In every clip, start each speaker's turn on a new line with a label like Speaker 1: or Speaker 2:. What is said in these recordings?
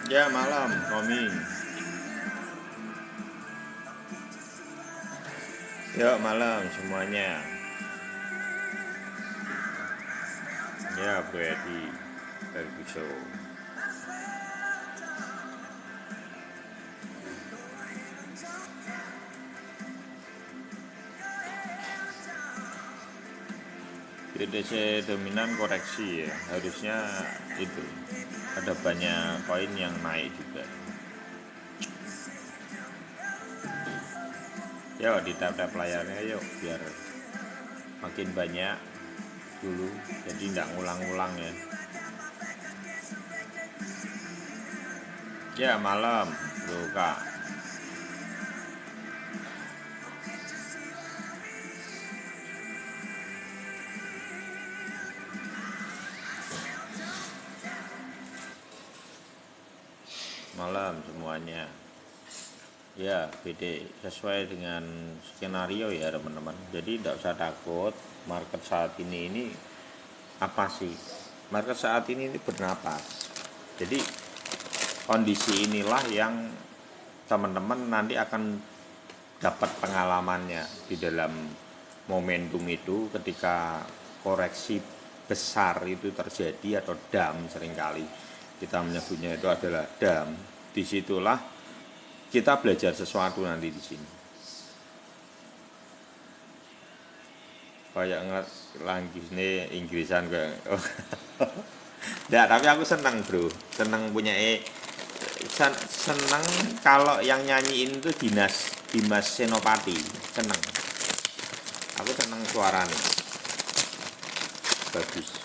Speaker 1: Ya malam, coming. Yuk malam semuanya. Ya Bro Edi, Ferguson. BTC dominan koreksi ya, harusnya itu. Ada banyak koin yang naik juga. Yuk di tap-tap layarnya yuk, biar makin banyak dulu. Jadi nggak ngulang-ngulang ya. Ya malam, Bro Kak. Malam semuanya. Ya, BD sesuai dengan skenario ya teman-teman. Jadi tidak usah takut. Market saat ini apa sih? Market saat ini bernapas. Jadi kondisi inilah yang teman-teman nanti akan dapat pengalamannya di dalam momentum itu ketika koreksi besar itu terjadi atau dam, seringkali kita menyebutnya itu adalah dam. Disitulah kita belajar sesuatu nanti di sini. Kayak lagi ini Inggrisan kayak. Nggak, tapi aku senang bro, senang punya senang kalau yang nyanyiin itu Dimas Senopati, senang. Aku senang suaranya, bagus.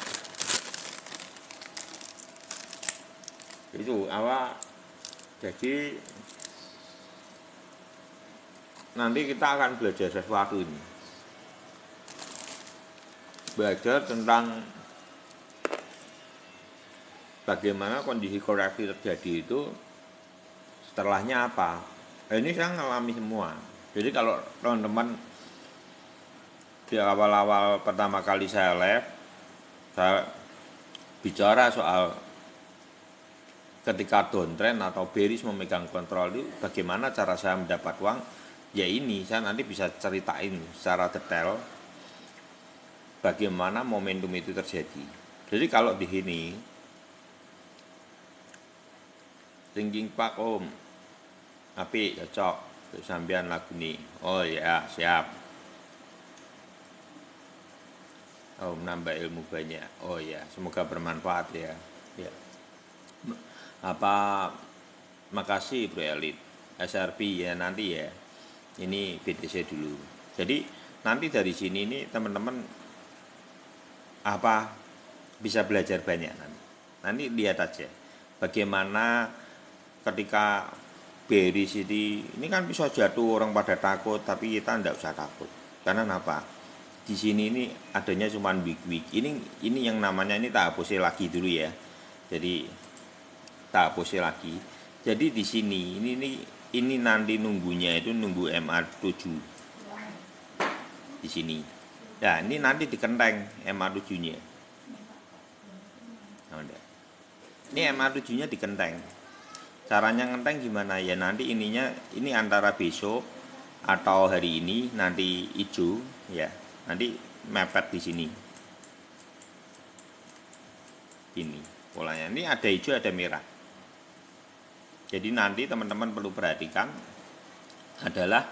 Speaker 1: Itu apa? Jadi nanti kita akan belajar sesuatu ini. Belajar tentang bagaimana kondisi koreksi terjadi itu, setelahnya apa. Nah, ini saya ngalami semua. Jadi kalau teman-teman di awal-awal pertama kali saya live, saya bicara soal ketika downtrend atau bearish memegang kontrol itu bagaimana cara saya mendapat uang. Ya ini saya nanti bisa ceritain secara detail bagaimana momentum itu terjadi. Jadi kalau di sini Thinking Park Om, api cocok sambian lagu nih. Oh ya siap. Oh menambah ilmu banyak. Oh ya semoga bermanfaat ya. Ya. Apa makasih Bro Elit. SRP ya nanti ya. Ini BTC dulu. Jadi nanti dari sini nih teman-teman apa bisa belajar banyak nanti. Nanti lihat aja bagaimana ketika bearish ini kan bisa jatuh, orang pada takut, tapi kita tidak usah takut. Karena apa? Di sini ini adanya cuma week. Ini yang namanya ini tak hapusnya lagi dulu ya. Jadi tak hapusnya lagi. Jadi di sini ini nanti nunggunya itu nunggu MA7 di sini. Nah, ini nanti dikenteng MA7-nya. Nah, ini MA7-nya dikenteng. Caranya ngenteng gimana ya, nanti ini antara besok atau hari ini nanti hijau ya, nanti mepet di sini. Ini polanya, ini ada hijau ada merah. Jadi nanti teman-teman perlu perhatikan adalah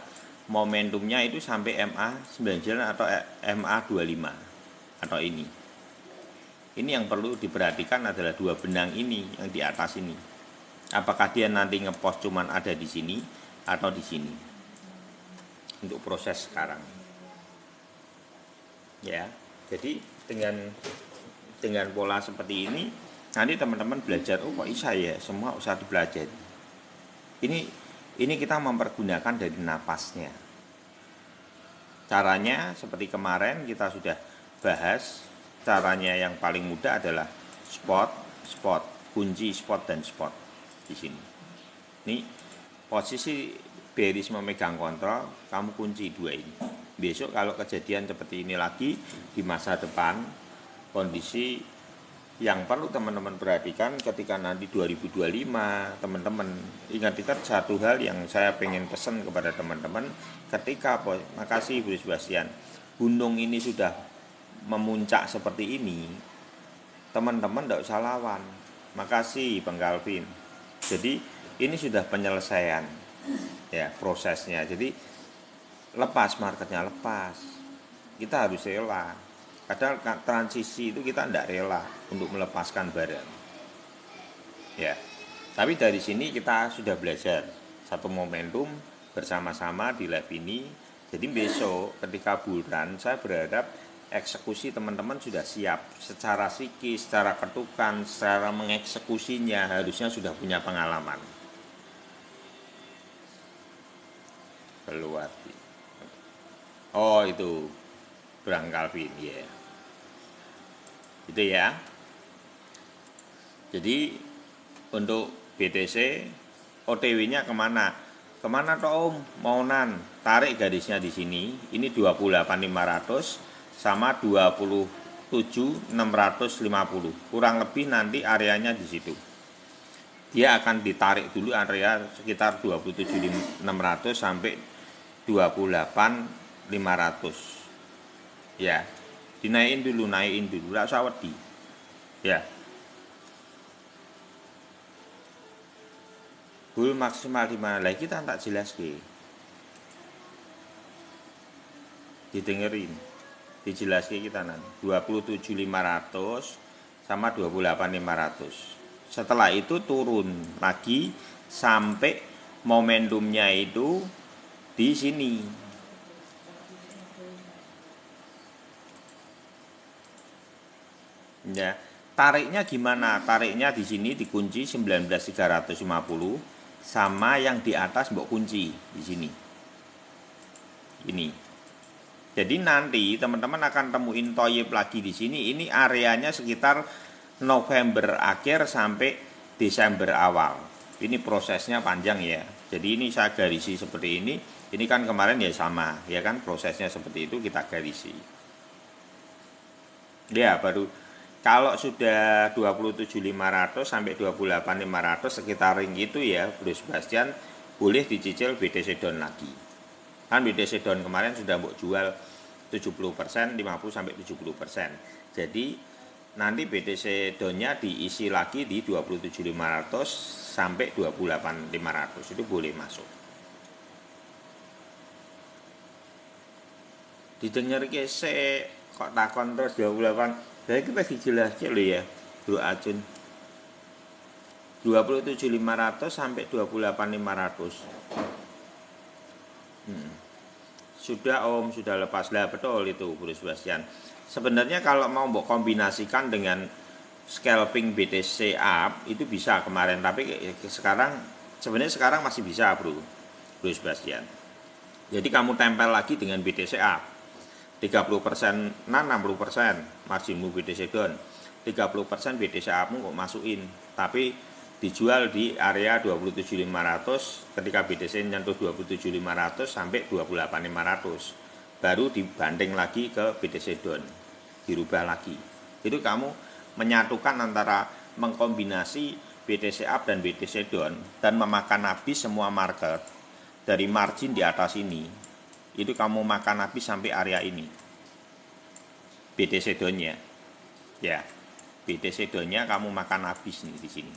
Speaker 1: momentumnya itu sampai MA99 atau MA25 atau ini. Ini yang perlu diperhatikan adalah dua benang ini yang di atas ini. Apakah dia nanti ngepost cuman ada di sini atau di sini. Untuk proses sekarang. Ya. Jadi dengan pola seperti ini nanti teman-teman belajar, oh kok bisa ya, semua usah dipelajari. Ini kita mempergunakan dari napasnya. Caranya seperti kemarin kita sudah bahas, caranya yang paling mudah adalah spot, kunci spot dan spot di sini. Ini posisi bearish memegang kontrol, kamu kunci dua ini. Besok kalau kejadian seperti ini lagi di masa depan, kondisi Yang perlu teman-teman perhatikan ketika nanti 2025, teman-teman ingat-ingat satu hal yang saya pengen pesan kepada teman-teman ketika, makasih Bu Sebastian, gunung ini sudah memuncak seperti ini, teman-teman tidak usah lawan. Makasih Bang Calvin. Jadi ini sudah penyelesaian ya prosesnya. Jadi lepas marketnya, lepas. Kita harus rela. Kadang transisi itu kita tidak rela untuk melepaskan barang. Ya. Tapi dari sini kita sudah belajar satu momentum bersama-sama di lab ini. Jadi besok ketika bulan saya berharap eksekusi teman-teman sudah siap secara psikis, secara ketukan, secara mengeksekusinya harusnya sudah punya pengalaman. Keluar. Oh itu Bang Calvin ya. Gitu ya. Jadi untuk BTC OTW-nya kemana? Kemana toh Om? Maunan. Tarik garisnya di sini. Ini 28.500 sama 27.650. Kurang lebih nanti areanya di situ. Dia akan ditarik dulu area sekitar 27.600 sampai 28.500. Ya. Dinaikin dulu, enggak usah wedi. Ya. Bull maksimal di mana lagi kita tak jelas ke. Didengerin. Dijelas ke kita nanti. 27.500 sama 28.500. Setelah itu turun lagi sampai momentumnya itu di sini. Ya, tariknya gimana? Tariknya di sini dikunci 19.350 sama yang di atas mbok kunci di sini. Ini. Jadi nanti teman-teman akan temuin toyib lagi di sini. Ini areanya sekitar November akhir sampai Desember awal. Ini prosesnya panjang ya. Jadi ini saya garisi seperti ini. Ini kan kemarin ya sama, ya kan prosesnya seperti itu kita garisi. Ya, baru kalau sudah 27.500 sampai 28.500 sekitar ring itu ya, Bro Sebastian boleh dicicil BTC Down lagi. Kan BTC Down kemarin sudah mbok jual 70%, 50 sampai 70%. Jadi nanti BTC Down-nya diisi lagi di 27.500 sampai 28.500. Itu boleh masuk. Didengar kese kok takon terus 28. Saya kita dijelaskan loh ya, Bro Acun. 27.500 sampai 28.500. Sudah Om, sudah lepas lah, betul itu Bro Sebastian. Sebenarnya kalau mau mbok kombinasikan dengan scalping BTC up itu bisa kemarin, tapi sekarang sebenarnya sekarang masih bisa Bro Sebastian. Jadi kamu tempel lagi dengan BTC up. 30% 60% marginmu BTC down, 30% BTC upmu kok masukin, tapi dijual di area 27.500 ketika BTC nyentuh 27.500 sampai 28.500 baru dibanding lagi ke BTC down, dirubah lagi. Itu kamu menyatukan antara mengkombinasi BTC up dan BTC down dan memakan habis semua market dari margin di atas ini. Itu kamu makan habis sampai area ini BTC down-nya ya, BTC down-nya kamu makan habis nih di sini.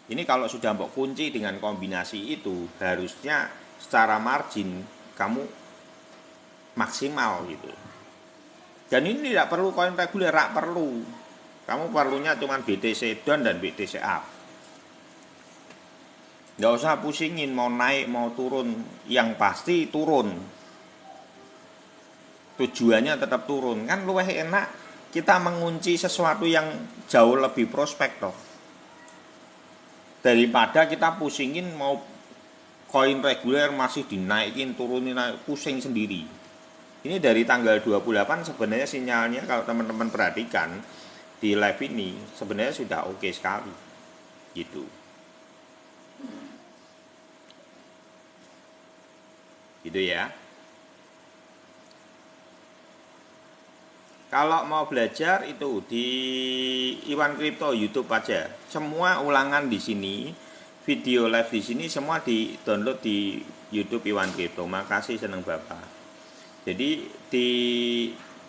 Speaker 1: Ini kalau sudah mbok kunci dengan kombinasi itu harusnya secara margin kamu maksimal gitu. Dan ini tidak perlu koin reguler, rak perlu. Kamu perlunya cuma BTC down dan BTC up. Nggak usah pusingin mau naik mau turun, yang pasti turun. Tujuannya tetap turun. Kan luwih enak kita mengunci sesuatu yang jauh lebih prospek toh. Daripada kita pusingin mau koin reguler masih dinaikin turunin pusing sendiri. Ini dari tanggal 28 sebenarnya sinyalnya kalau teman-teman perhatikan di live ini sebenarnya sudah oke sekali. Gitu. Gitu ya. Kalau mau belajar itu di Iwan Crypto YouTube aja. Semua ulangan di sini, video live di sini semua di-download di YouTube Iwan Crypto. Makasih seneng Bapak. Jadi di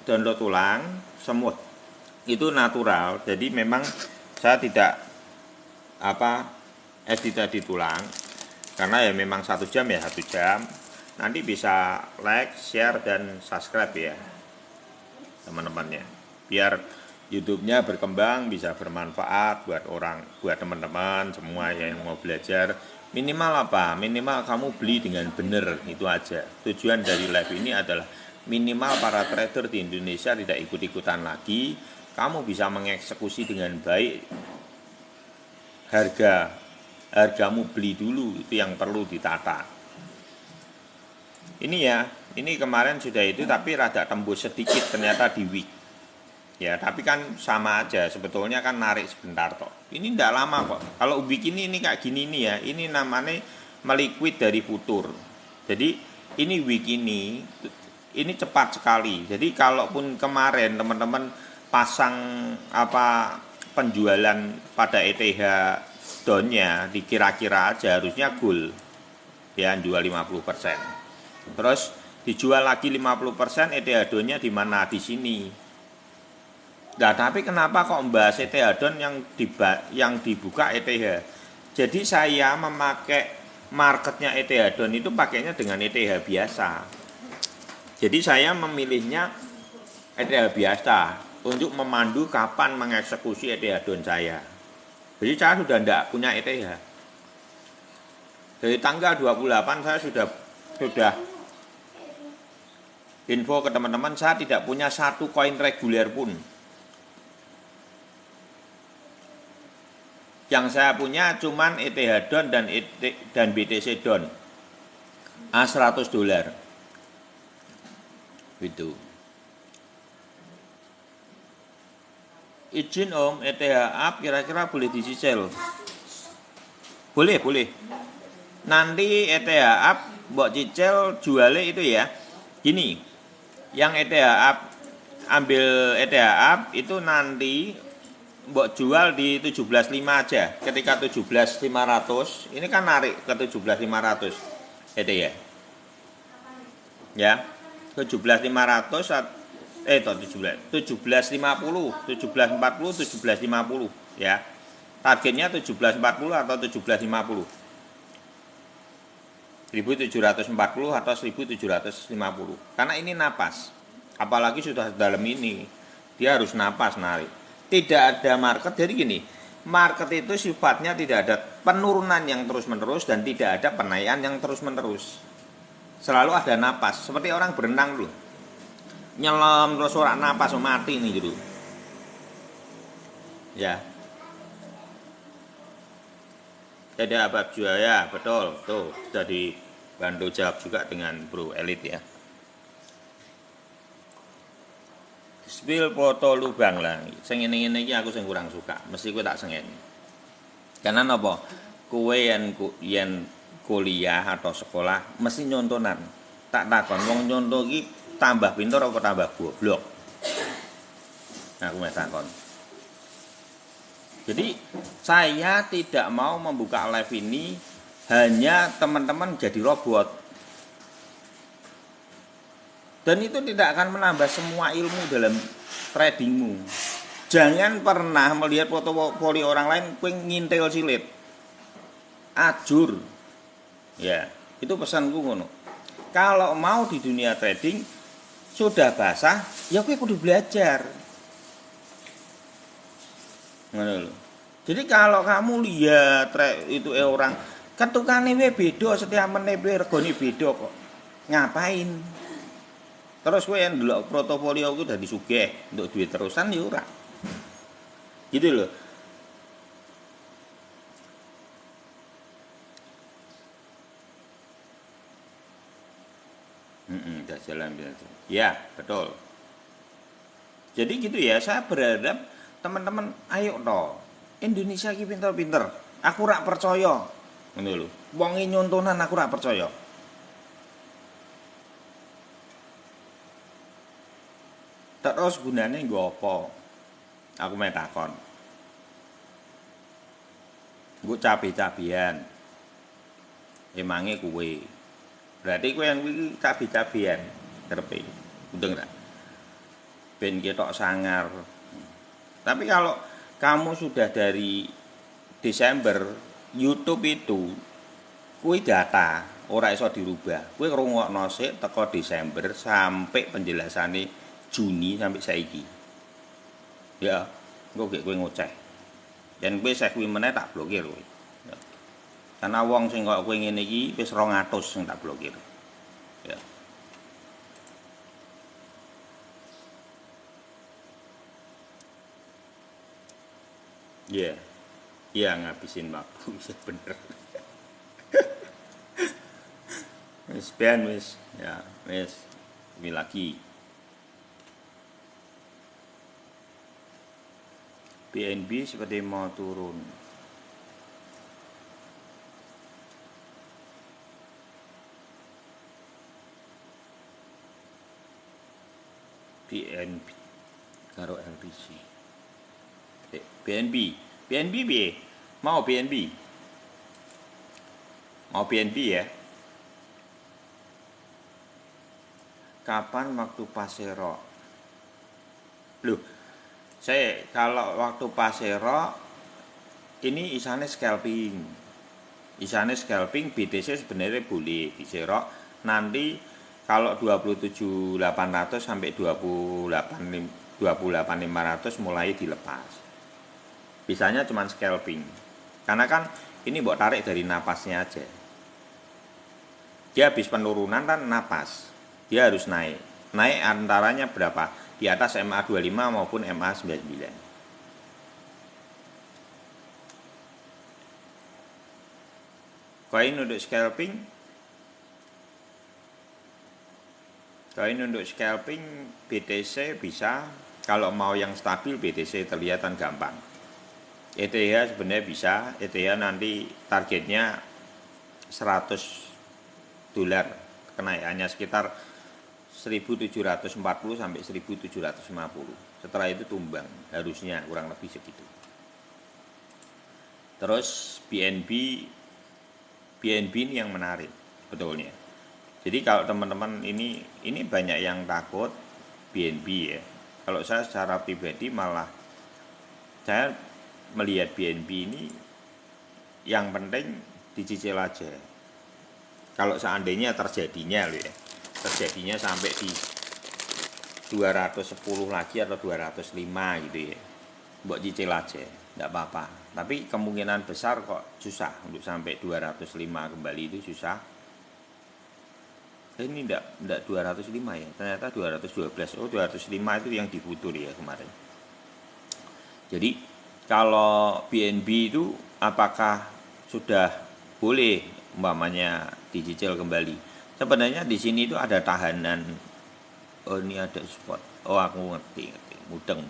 Speaker 1: download ulang semua itu natural. Jadi memang saya tidak edit ulang karena ya memang 1 jam ya 1 jam. Nanti bisa like, share dan subscribe ya teman-temannya, biar YouTube-nya berkembang, bisa bermanfaat buat teman-teman semua yang mau belajar. Minimal apa? Minimal kamu beli dengan benar, itu aja. Tujuan dari live ini adalah minimal para trader di Indonesia tidak ikut-ikutan lagi. Kamu bisa mengeksekusi dengan baik. Hargamu beli dulu, itu yang perlu ditata. Ini ya, ini kemarin sudah itu tapi rada tembus sedikit ternyata di week. Ya, tapi kan sama aja sebetulnya kan narik sebentar toh. Ini enggak lama kok. Kalau week ini kayak gini nih ya, ini namanya meliquid dari futur. Jadi ini week ini cepat sekali. Jadi kalaupun kemarin teman-teman pasang penjualan pada ETH down-nya dikira-kira aja harusnya goal. Ya, jual 50%. Terus dijual lagi 50%, ETH down-nya di mana? Di sini. Nah, tapi kenapa kok membahas ETH down yang dibuka ETH? Jadi saya memakai marketnya ETH down itu pakainya dengan ETH biasa. Jadi saya memilihnya ETH biasa untuk memandu kapan mengeksekusi ETH down saya. Jadi saya sudah tidak punya ETH. Dari tanggal 28 saya sudah info ke teman-teman, saya tidak punya satu koin reguler pun. Yang saya punya cuman ETH down dan BTC down $100 itu. Izin Om, ETH up kira-kira boleh dicicil? Boleh. Nanti ETH up mbok cicil jualnya itu ya. Gini, yang ETH up, ambil ETH up itu nanti mbok jual di 17.5 aja. Ketika 17.500, ini kan narik ke 17.500 ETH ya. Ya. 17.500 17.50, 17.40, 17.50 ya. Targetnya 17.40 atau 17.50. 1740 atau 1750. Karena ini napas. Apalagi sudah dalam ini, dia harus napas narik. Tidak ada market. Jadi gini, market itu sifatnya tidak ada penurunan yang terus-menerus dan tidak ada penaikan yang terus-menerus. Selalu ada napas. Seperti orang berenang dulu. Nyelam terus orang napas mati nih gitu. Ya. Ada abab juaya, betul. Tuh, sudah dibantu jawab juga dengan Bro Elit ya. Spill foto lubang lah. Sing ngene-ngene iki aku sing kurang suka. Mesti kowe tak sengeni. Karena napa? Kowe yen kuliah atau sekolah mesti nyontonan. Tak takon wong nyonto iki tambah pintar apa tambah goblok. Nah, aku takon. Jadi saya tidak mau membuka live ini hanya teman-teman jadi robot. Dan itu tidak akan menambah semua ilmu dalam tradingmu. Jangan pernah melihat portofolio orang lain kowe ngintil silit. Ajur. Ya, itu pesanku ngono. Kalau mau di dunia trading sudah basah, ya kowe kudu belajar. Ngono lho. Jadi kalau kamu lihat itu orang ketukane we beda, setiap menit we regane beda kok. Ngapain? Terus kowe yang ndelok portofolio ku dadi sugih untuk duit terusan ya ora. Gitu loh. Udah jalan biasa. Ya, betul. Jadi gitu ya, saya berharap teman-teman ayo toh. Indonesia iki pinter-pinter. Aku rak percaya. Ngono lho. Wong nyontonan aku rak percaya. terus gunane nggo apa? Aku meh takon. Nggo cabe-cabean. Emange kuwe. Berarti kowe yang kuwi cabe-cabean karepe. Mudeng ra? Ben ketok sangar. Tapi kalau kamu sudah dari Desember, YouTube itu kuwi data, ora iso dirubah. Kowe ngrungokno sik teko Desember sampai penjelasane Juni sampai saiki. Ya, engko gek kowe ngoceh. Yen kowe seh kuwi meneh tak blokir kowe. Ya. Karena wong sing kok kowe ngene iki wis 200 sing tak blokir. Ya. Iya. Iya ngabisin waktu bener. Wis ben wis. Ya, wis. Ini lagi. BNB seperti mau turun. BNB karo LTC. BNB. BNB piye? Mau BNB? Mau BNB ya? Kapan waktu pasero? Loh, saya kalau waktu pasero ini isane scalping. Isane scalping BTC sebenarnya boleh diserok nanti kalau 27.800 sampai 28.500 mulai dilepas. Bisanya cuma scalping. Karena kan ini mbok tarik dari napasnya aja. Dia habis penurunan kan napas. Dia harus naik. Naik antaranya berapa? Di atas MA25 maupun MA99. Koin untuk scalping BTC bisa, kalau mau yang stabil BTC terlihat kan gampang. ETH sebenarnya bisa, ETH nanti targetnya $100 kenaikannya sekitar 1740 sampai 1750. Setelah itu tumbang, harusnya kurang lebih segitu. Terus BNB ini yang menarik betulnya. Jadi kalau teman-teman ini banyak yang takut BNB ya. Kalau saya secara pribadi malah saya melihat BNB ini yang penting dicicil aja. Kalau seandainya terjadinya loh ya. Terjadinya sampai di 210 lagi atau 205 gitu ya. Mbok cicil aja, enggak apa-apa. Tapi kemungkinan besar kok susah untuk sampai 205 kembali itu susah. Ini enggak 205 ya, ternyata 212. Oh, 205 itu yang difutur ya kemarin. Jadi kalau BNB itu apakah sudah boleh umpamanya dicicil kembali? Sebenarnya di sini itu ada tahanan. Oh, ini ada support. Oh, aku ngerti. Mudeng.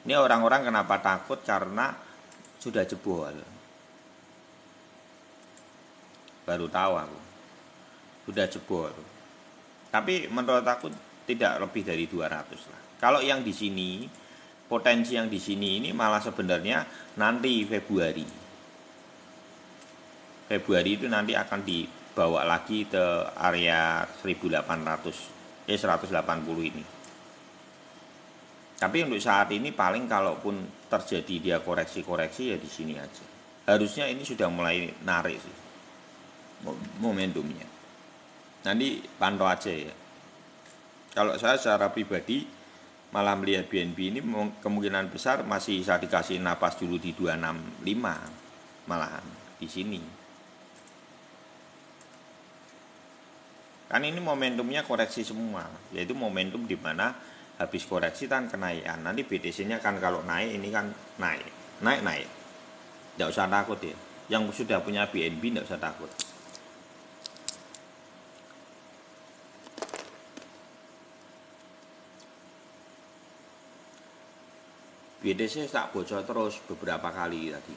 Speaker 1: Ini orang-orang kenapa takut karena sudah jebol. Baru tahu aku. Sudah jebol. Tapi menurut aku tidak lebih dari 200 lah. Kalau yang di sini, potensi yang di sini ini malah sebenarnya nanti Februari. Februari itu nanti akan dibawa lagi ke area 180 ini. Tapi untuk saat ini paling kalaupun terjadi dia koreksi-koreksi ya di sini aja. Harusnya ini sudah mulai narik sih momentumnya. Nanti pantau aja ya. Kalau saya secara pribadi malah melihat BNB ini kemungkinan besar masih bisa dikasih napas dulu di 265 malahan di sini. Kan ini momentumnya koreksi semua, yaitu momentum di mana habis koreksi kan kenaikan. Nanti BTC-nya kan kalau naik ini kan naik. Tidak usah takut ya. Yang sudah punya BNB tidak usah takut. BTC tak bocor terus beberapa kali tadi.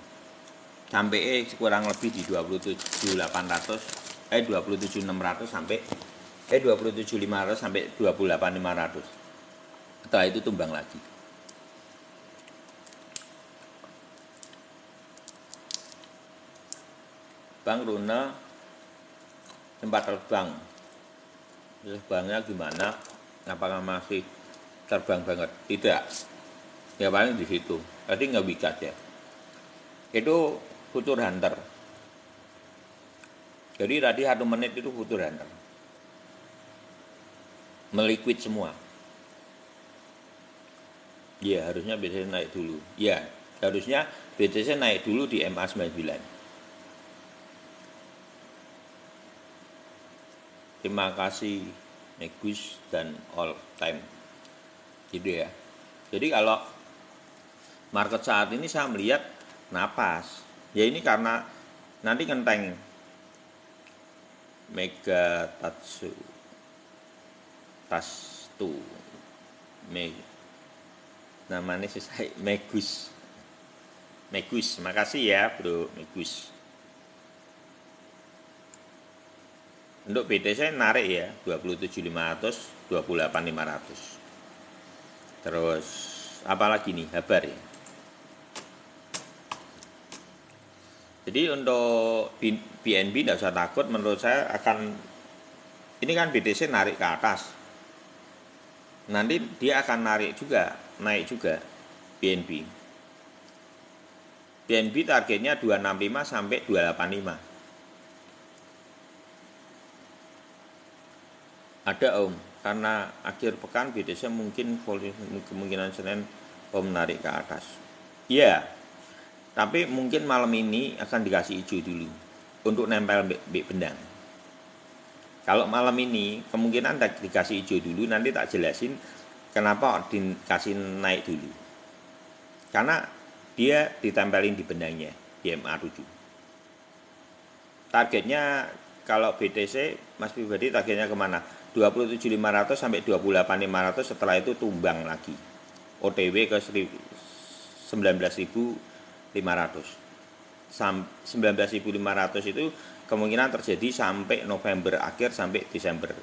Speaker 1: Sampai kurang lebih di 27.600 sampai 27.500 sampai 28.500. Setelah itu tumbang lagi. Bang Runa tempat terbang. Terbangnya gimana? Apakah masih terbang banget? Tidak. Ya paling di situ. Tadi nggak bisa ya. Itu Future Hunter. Jadi tadi 1 menit itu Future Hunter. Meliquid semua. Ya harusnya BTC naik dulu. Ya harusnya BTC naik dulu di MA99. Terima kasih Negus dan all time. Gitu ya. Jadi kalau market saat ini saya melihat napas. Ya ini karena nanti kenteng Mega Tatsu Tastu namanya sih saya Megus. Makasih ya bro Megus. Untuk BTC narik ya 27.500, 28.500. Terus apalagi nih kabar ya. Jadi untuk BNB tidak usah takut, menurut saya akan, ini kan BTC narik ke atas, nanti dia akan naik juga BNB. BNB targetnya 265 sampai 285. Ada Om, karena akhir pekan BTC mungkin kemungkinan Senin Om narik ke atas. Iya, tapi mungkin malam ini akan dikasih hijau dulu untuk nempel benang. Kalau malam ini kemungkinan dikasih hijau dulu, nanti tak jelasin kenapa dikasih naik dulu. Karena dia ditempelin di benangnya di MA7. Targetnya kalau BTC Mas pribadi targetnya kemana? 27.500 sampai 28.500, setelah itu tumbang lagi. OTW ke 19.500. 19.500 itu kemungkinan terjadi sampai November akhir sampai Desember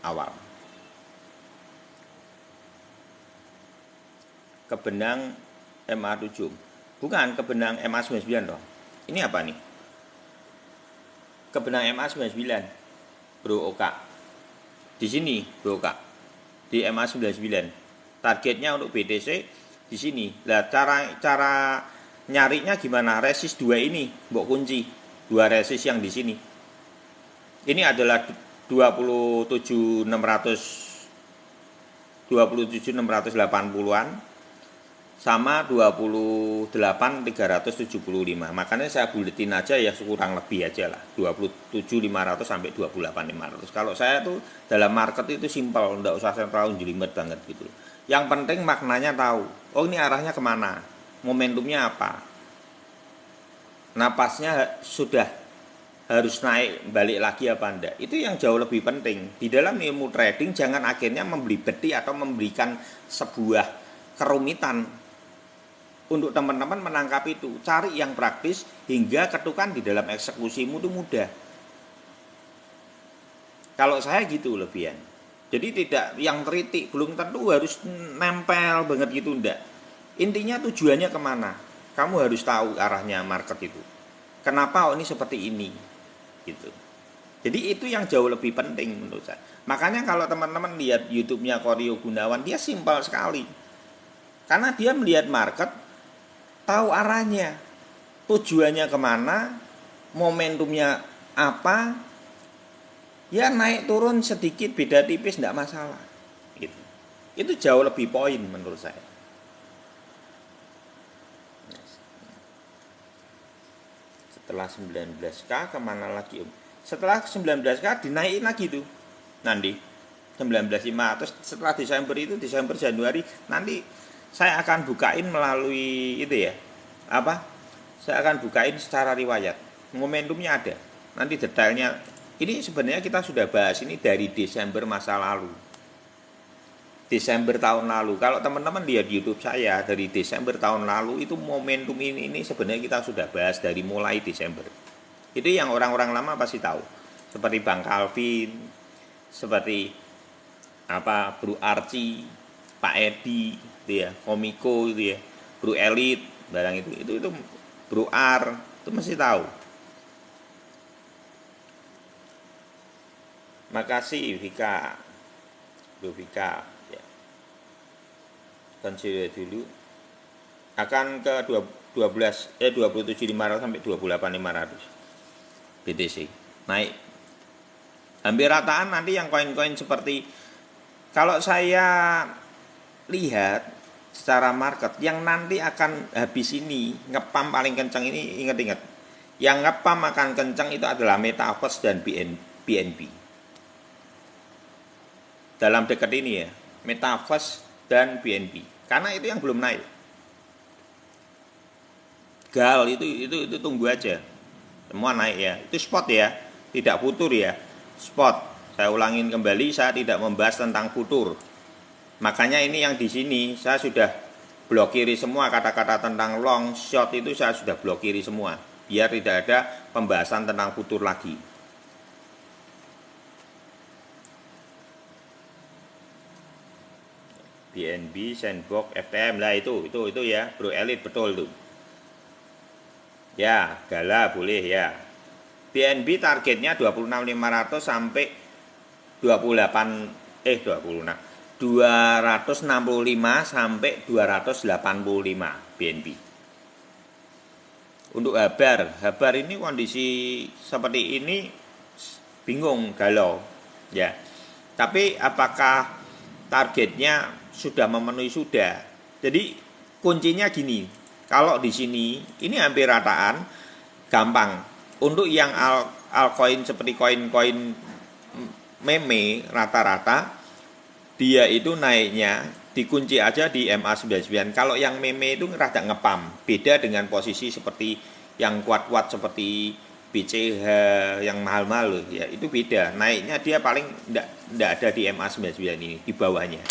Speaker 1: awal. Kebenang MA7. Bukan kebenang MA99 loh. Ini apa nih? Kebenang MA99. Bro Oka. Di sini, Bro Oka. Di MA99. Targetnya untuk BTC di sini. Lah cara nyarinya gimana? Resist 2 ini, mbok kunci. 2 resist yang di sini. Ini adalah 27.680-an sama 28.375. Makanya saya buletin aja ya kurang lebih aja lah. 27.500 sampai 28.500. Kalau saya tuh dalam market itu simpel, enggak usah terlalu jelimet banget gitu. Yang penting maknanya tahu. Oh ini arahnya kemana? Momentumnya apa? Napasnya sudah harus naik balik lagi apa enggak? Itu yang jauh lebih penting. Di dalam ilmu trading jangan akhirnya membeli beti atau memberikan sebuah kerumitan untuk teman-teman menangkap itu. Cari yang praktis hingga ketukan di dalam eksekusimu itu mudah. Kalau saya gitu lebihan. Jadi tidak yang kritik belum tentu harus nempel banget gitu, enggak. Intinya tujuannya kemana? Kamu harus tahu arahnya market itu. Kenapa ini seperti ini? Gitu. Jadi itu yang jauh lebih penting menurut saya. Makanya kalau teman-teman lihat YouTube-nya Koryo Gunawan, dia simpel sekali. Karena dia melihat market, tahu arahnya, tujuannya kemana, momentumnya apa, ya naik turun sedikit beda tipis tidak masalah. Gitu. Itu jauh lebih poin menurut saya. Setelah 19K kemana lagi Om? Setelah 19K dinaikin lagi tuh nanti 19.500. Setelah Desember Januari nanti saya akan bukain melalui itu ya, apa, saya akan bukain secara riwayat, momentumnya ada, nanti detailnya. Ini sebenarnya kita sudah bahas ini dari Desember masa lalu, Desember tahun lalu. Kalau teman-teman lihat YouTube saya dari Desember tahun lalu, itu momentum ini sebenarnya kita sudah bahas dari mulai Desember. Itu yang orang-orang lama pasti tahu. Seperti Bang Calvin, seperti apa Bro Archie, Pak Edi gitu ya, Komiko gitu ya, Bro Elit barang itu Bro Ar itu mesti tahu. Makasih Vika, Bro Vika ya. Consider dulu akan ke 27.500 sampai 28.500 BTC naik hampir rataan. Nanti yang koin-koin seperti, kalau saya lihat secara market yang nanti akan habis ini ngepam paling kencang ini, ingat-ingat yang ngepam akan kencang itu adalah Metaverse dan BNB dalam dekat ini ya, Metaverse dan BNB, karena itu yang belum naik. GAL itu tunggu aja, semua naik ya, itu spot ya, tidak futur ya, spot. Saya ulangin kembali, saya tidak membahas tentang futur. Makanya ini yang di sini saya sudah blokiri semua kata-kata tentang long short, itu saya sudah blokiri semua biar tidak ada pembahasan tentang futur lagi. BNB, Sandbox, FTM lah itu ya, Bro Elit betul tuh. Ya, Gala boleh ya. BNB targetnya 26.500 sampai 265 sampai 285 BNB. Untuk Habar ini kondisi seperti ini bingung, galau ya. Tapi apakah targetnya sudah memenuhi? Sudah. Jadi kuncinya gini, kalau di sini ini hampir rataan, gampang. Untuk yang altcoin seperti koin-koin meme rata-rata dia itu naiknya dikunci aja di MA99. Kalau yang meme itu rada ngepam, beda dengan posisi seperti yang kuat-kuat seperti BCH yang mahal-mahal ya, itu beda. Naiknya dia paling enggak ada di MA99 ini, di bawahnya.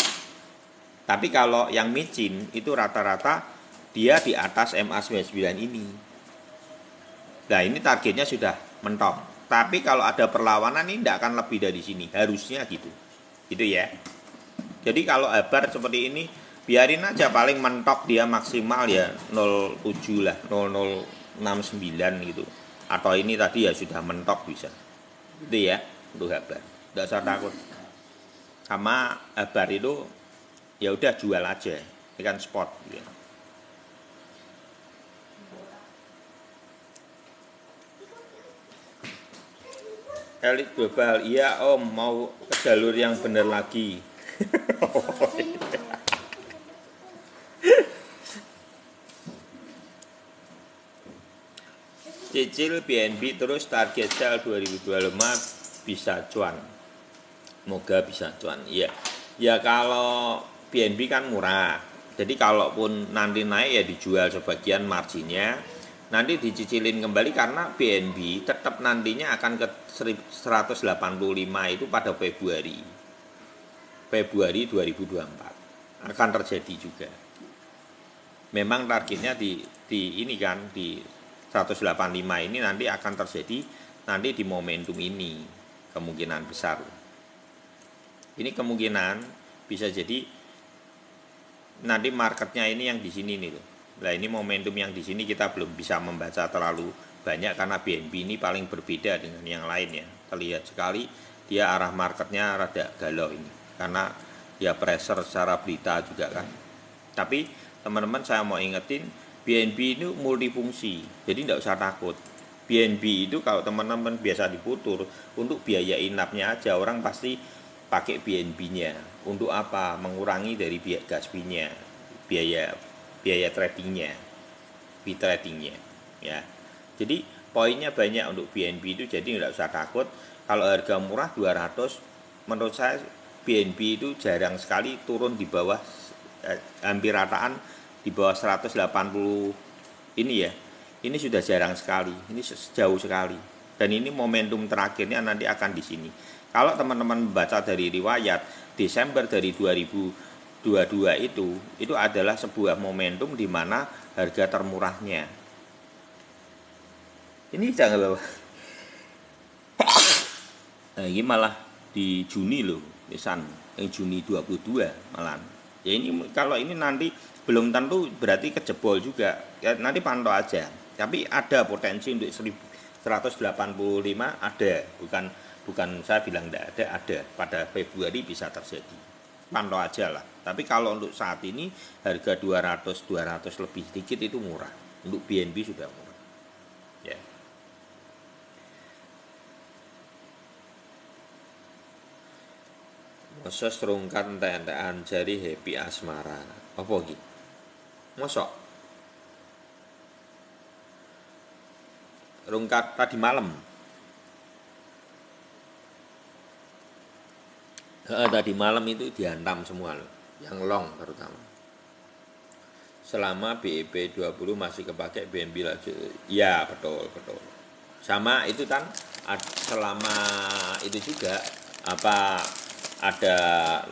Speaker 1: Tapi kalau yang micin itu rata-rata dia di atas MA99 ini. Nah, ini targetnya sudah mentok. Tapi kalau ada perlawanan ini tidak akan lebih dari sini, harusnya gitu. Gitu ya. Jadi kalau Habar seperti ini biarin aja, paling mentok dia maksimal ya 07 lah, 0069 gitu. Atau ini tadi ya sudah mentok bisa. Gitu ya untuk Habar. Tidak usah takut. Sama Habar itu ya udah jual aja. Ini kan spot gitu ya. Elit global, iya om, mau ke jalur yang benar lagi. Cicil BNB terus, target sel 2025 bisa cuan. Moga bisa cuan. Iya. Ya kalau BNB kan murah. Jadi kalaupun nanti naik ya dijual sebagian marginnya. Nanti dicicilin kembali karena BNB tetap nantinya akan ke 185 itu pada Februari 2024 akan terjadi juga. Memang targetnya di ini kan di 185 ini nanti akan terjadi nanti di momentum ini, kemungkinan besar. Ini kemungkinan bisa jadi nanti marketnya ini yang di sini nih loh. Nah, ini momentum yang di sini kita belum bisa membaca terlalu banyak karena BNB ini paling berbeda dengan yang lain ya. Terlihat sekali dia arah marketnya rada galau ini karena ya pressure secara berita juga kan. Tapi teman-teman saya mau ingetin, BNB itu multifungsi, jadi tidak usah takut. BNB itu kalau teman-teman biasa diputur untuk biaya inapnya aja, orang pasti pakai BNB-nya. Untuk apa? Mengurangi dari biaya gas fee-nya, biaya tradingnya, fee tradingnya ya. Jadi poinnya banyak untuk BNB itu, jadi tidak usah takut. Kalau harga murah 200, menurut saya BNB itu jarang sekali turun di bawah hampir rataan di bawah 180 ini ya. Ini sudah jarang sekali, ini jauh sekali. Dan ini momentum terakhirnya nanti akan di sini. Kalau teman-teman membaca dari riwayat Desember dari 2022 itu adalah sebuah momentum di mana harga termurahnya. Ini jangan bawa. Nah, ini malah di Juni loh, Desan, yang Juni 22 malah. Ya ini kalau ini nanti belum tentu berarti kejebol juga. Ya nanti pantau aja. Tapi ada potensi untuk 185 ada, bukan saya bilang tidak ada. Pada Februari bisa terjadi. Pantau aja lah. Tapi kalau untuk saat ini harga 200 lebih sedikit itu murah. Untuk BNB sudah murah. Ya. Masa serungkan tentekan jari happy asmara. Apa iki? Mosok rungkat tadi malam. Tadi malam itu dihantam semua loh. Yang long terutama. Selama BEP 20 masih kepakai BNB laju. Ya, betul. Sama itu kan selama itu juga apa ada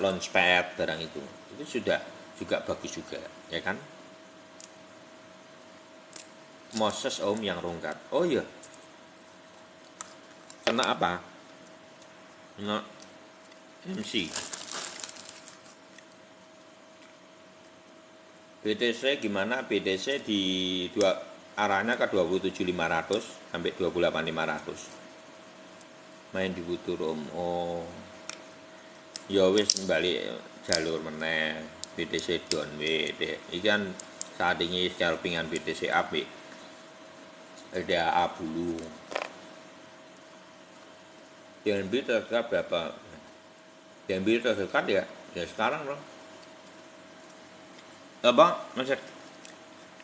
Speaker 1: launchpad barang itu sudah juga bagus juga, ya kan? Moses Om yang rungkat. Oh iya. Kena apa? Kena MC. BTC gimana? BTC di arahnya ke 27.500 sampai 28.500. Main di butur Om. Oh. Ya wis balik jalur meneh. BTC downway deh. Iki kan saat ini scalpingan BTC apik. Ada bulu. BNB terdekat berapa? BNB terdekat ya sekarang loh. Apa? Maksud?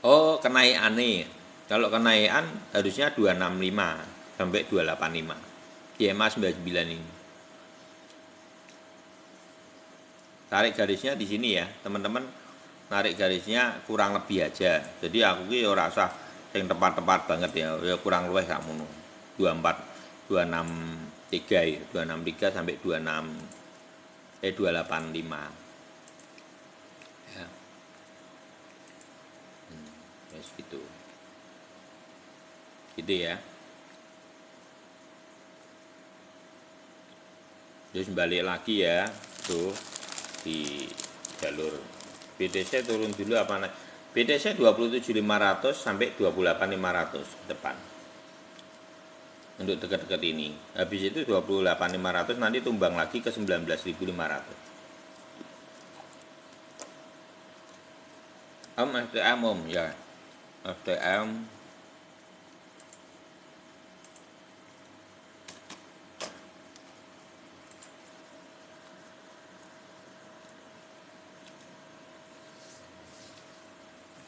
Speaker 1: Oh, kenaikan nih. Kalau kenaikan harusnya 265 sampai 285. DMA 99 ini. Tarik garisnya di sini ya, teman-teman. Tarik garisnya kurang lebih aja. Jadi aku ki ora usah sing tepat-tepat banget ya. Ya kurang luwih sakmono. 24 263 ya, 263 sampai 285. Ya. Yes, gitu. Gitu ya. Terus balik lagi ya, tuh di jalur BTC turun dulu apa naik? BTC 27.500 sampai 28.500 depan. Untuk dekat-dekat ini. Habis itu 28.500 nanti tumbang lagi ke 19.500. FTM Om ya. FTM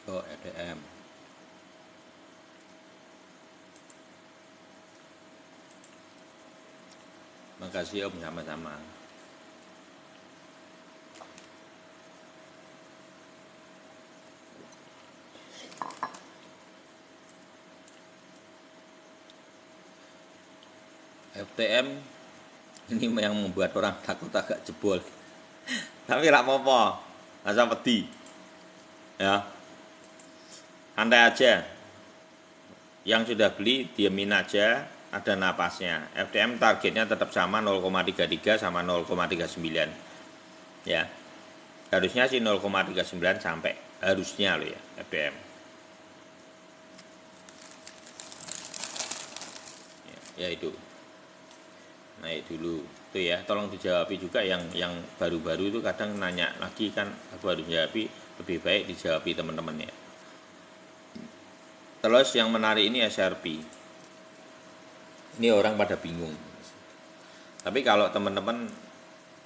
Speaker 1: FTM. Makasih Om, sama-sama. FTM ini yang membuat orang takut agak jebol. Tapi lah apa-apa, asa wedi. Ya. Santai aja. Yang sudah beli diamin aja, ada napasnya. FTM targetnya tetap sama 0,33 sama 0,39. Ya. Harusnya sih 0,39 sampai harusnya loh ya FTM. Ya itu. Naik dulu. Itu ya, tolong dijawab juga yang baru-baru itu kadang nanya lagi kan aku harus jawab, lebih baik dijawab teman-teman ya. Terus yang menarik ini SRP. Ini orang pada bingung. Tapi kalau teman-teman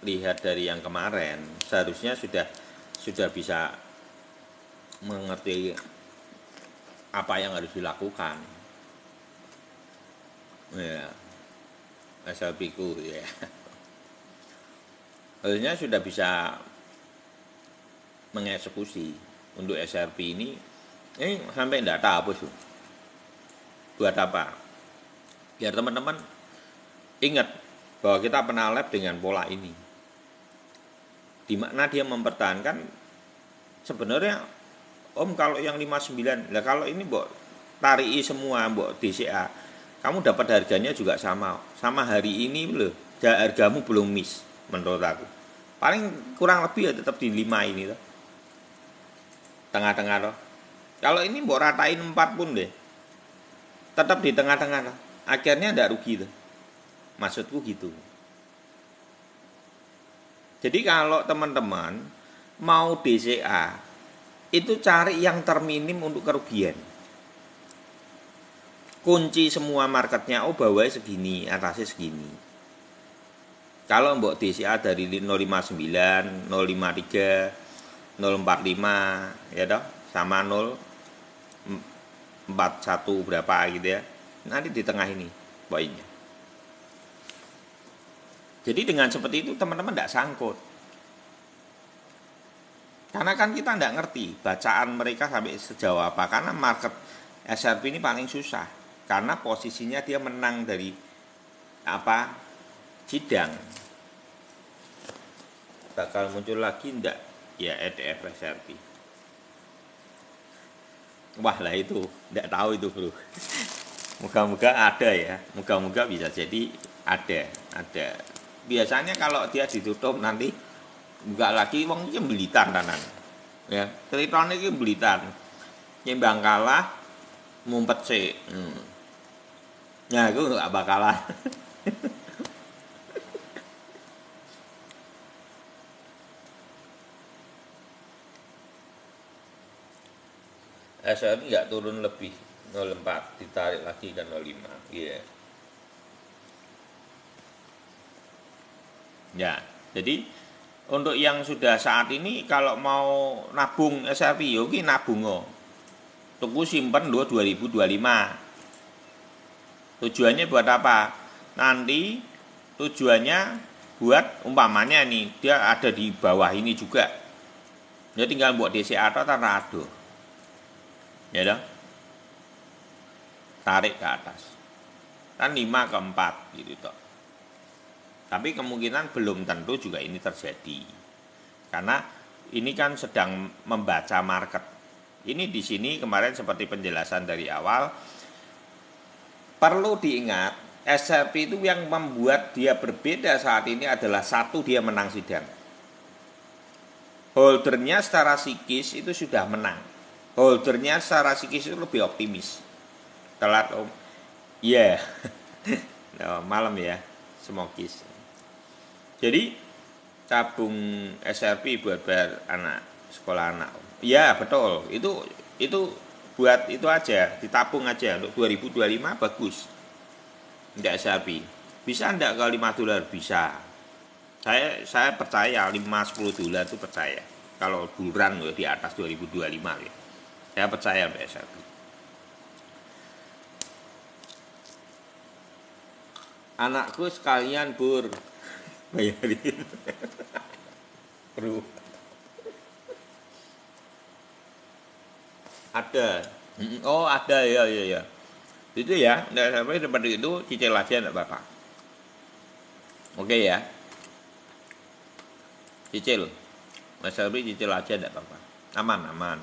Speaker 1: lihat dari yang kemarin, seharusnya sudah bisa mengerti apa yang harus dilakukan. Ya, SRP ku ya. Harusnya sudah bisa mengeksekusi untuk SRP ini. Sampai enggak tahu hapus. Buat apa? Biar teman-teman ingat bahwa kita pernah lab dengan pola ini. Di mana dia mempertahankan sebenarnya Om kalau yang 59, lah kalau ini mbok tarik semua mbok DCA, kamu dapat harganya juga sama hari ini loh. Hargamu belum miss menurut aku. Paling kurang lebih ya tetap di 5 ini tuh. Tengah-tengah tuh. Kalau ini mbok ratain 4 pun deh. Tetap di tengah-tengah tuh. Akhirnya ndak rugi tuh. Maksudku gitu. Jadi kalau teman-teman mau DCA itu cari yang terminim untuk kerugian. Kunci semua marketnya, oh bawahnya segini, atasnya segini. Kalau mbok DCA dari 059, 053, 045 ya toh, sama 041 berapa gitu ya. Nanti di tengah ini poinnya. Jadi dengan seperti itu teman-teman tidak sangkut. Karena kan kita tidak ngerti bacaan mereka sampai sejauh apa. Karena market SRP ini paling susah. Karena posisinya dia menang dari apa sidang. Bakal muncul lagi enggak ya ETF SRP. Wah lah itu, enggak tahu itu bro. Moga-moga ada ya. Moga-moga bisa jadi ada. Biasanya kalau dia ditutup nanti buka lagi wong iki Blitar tenan. Ya, ceritane iki Blitar. Nyembang kalah mumpet sik. Nah, aku enggak bakalan. SRP enggak turun lebih 04, ditarik lagi ke 05. Iya. Yeah. Ya, jadi untuk yang sudah saat ini kalau mau nabung SRP yogi nabung oh. Tuku simpen 2025. Tujuannya buat apa? Nanti tujuannya buat umpamanya nih dia ada di bawah ini juga. Dia tinggal buat DCA atau tarado. Ya dong. Tarik ke atas. Kan 5 ke 4 gitu toh. Tapi kemungkinan belum tentu juga ini terjadi. Karena ini kan sedang membaca market. Ini di sini kemarin seperti penjelasan dari awal. Perlu diingat, SRP itu yang membuat dia berbeda saat ini adalah satu, dia menang sidang. Holdernya secara psikis itu sudah menang. Holdernya secara psikis itu lebih optimis. Telat om. Iya. Yeah. Malam ya, semokis. Jadi tabung SRP buat bayar anak sekolah anak. Iya betul. Itu buat itu aja, ditabung aja untuk 2025 bagus. Enggak SRP. Bisa enggak ke $5? Bisa. Saya percaya 5-10 dolar itu percaya. Kalau bulan di atas 2025 ya. Saya percaya untuk SRP. Anakku sekalian bur bayarin. Bro. Ada. Oh, ada ya. Itu ya, enggak sampai seperti itu cicil aja enggak apa-apa. Oke ya. Cicil. Mas Sabri cicil aja enggak apa-apa. Aman.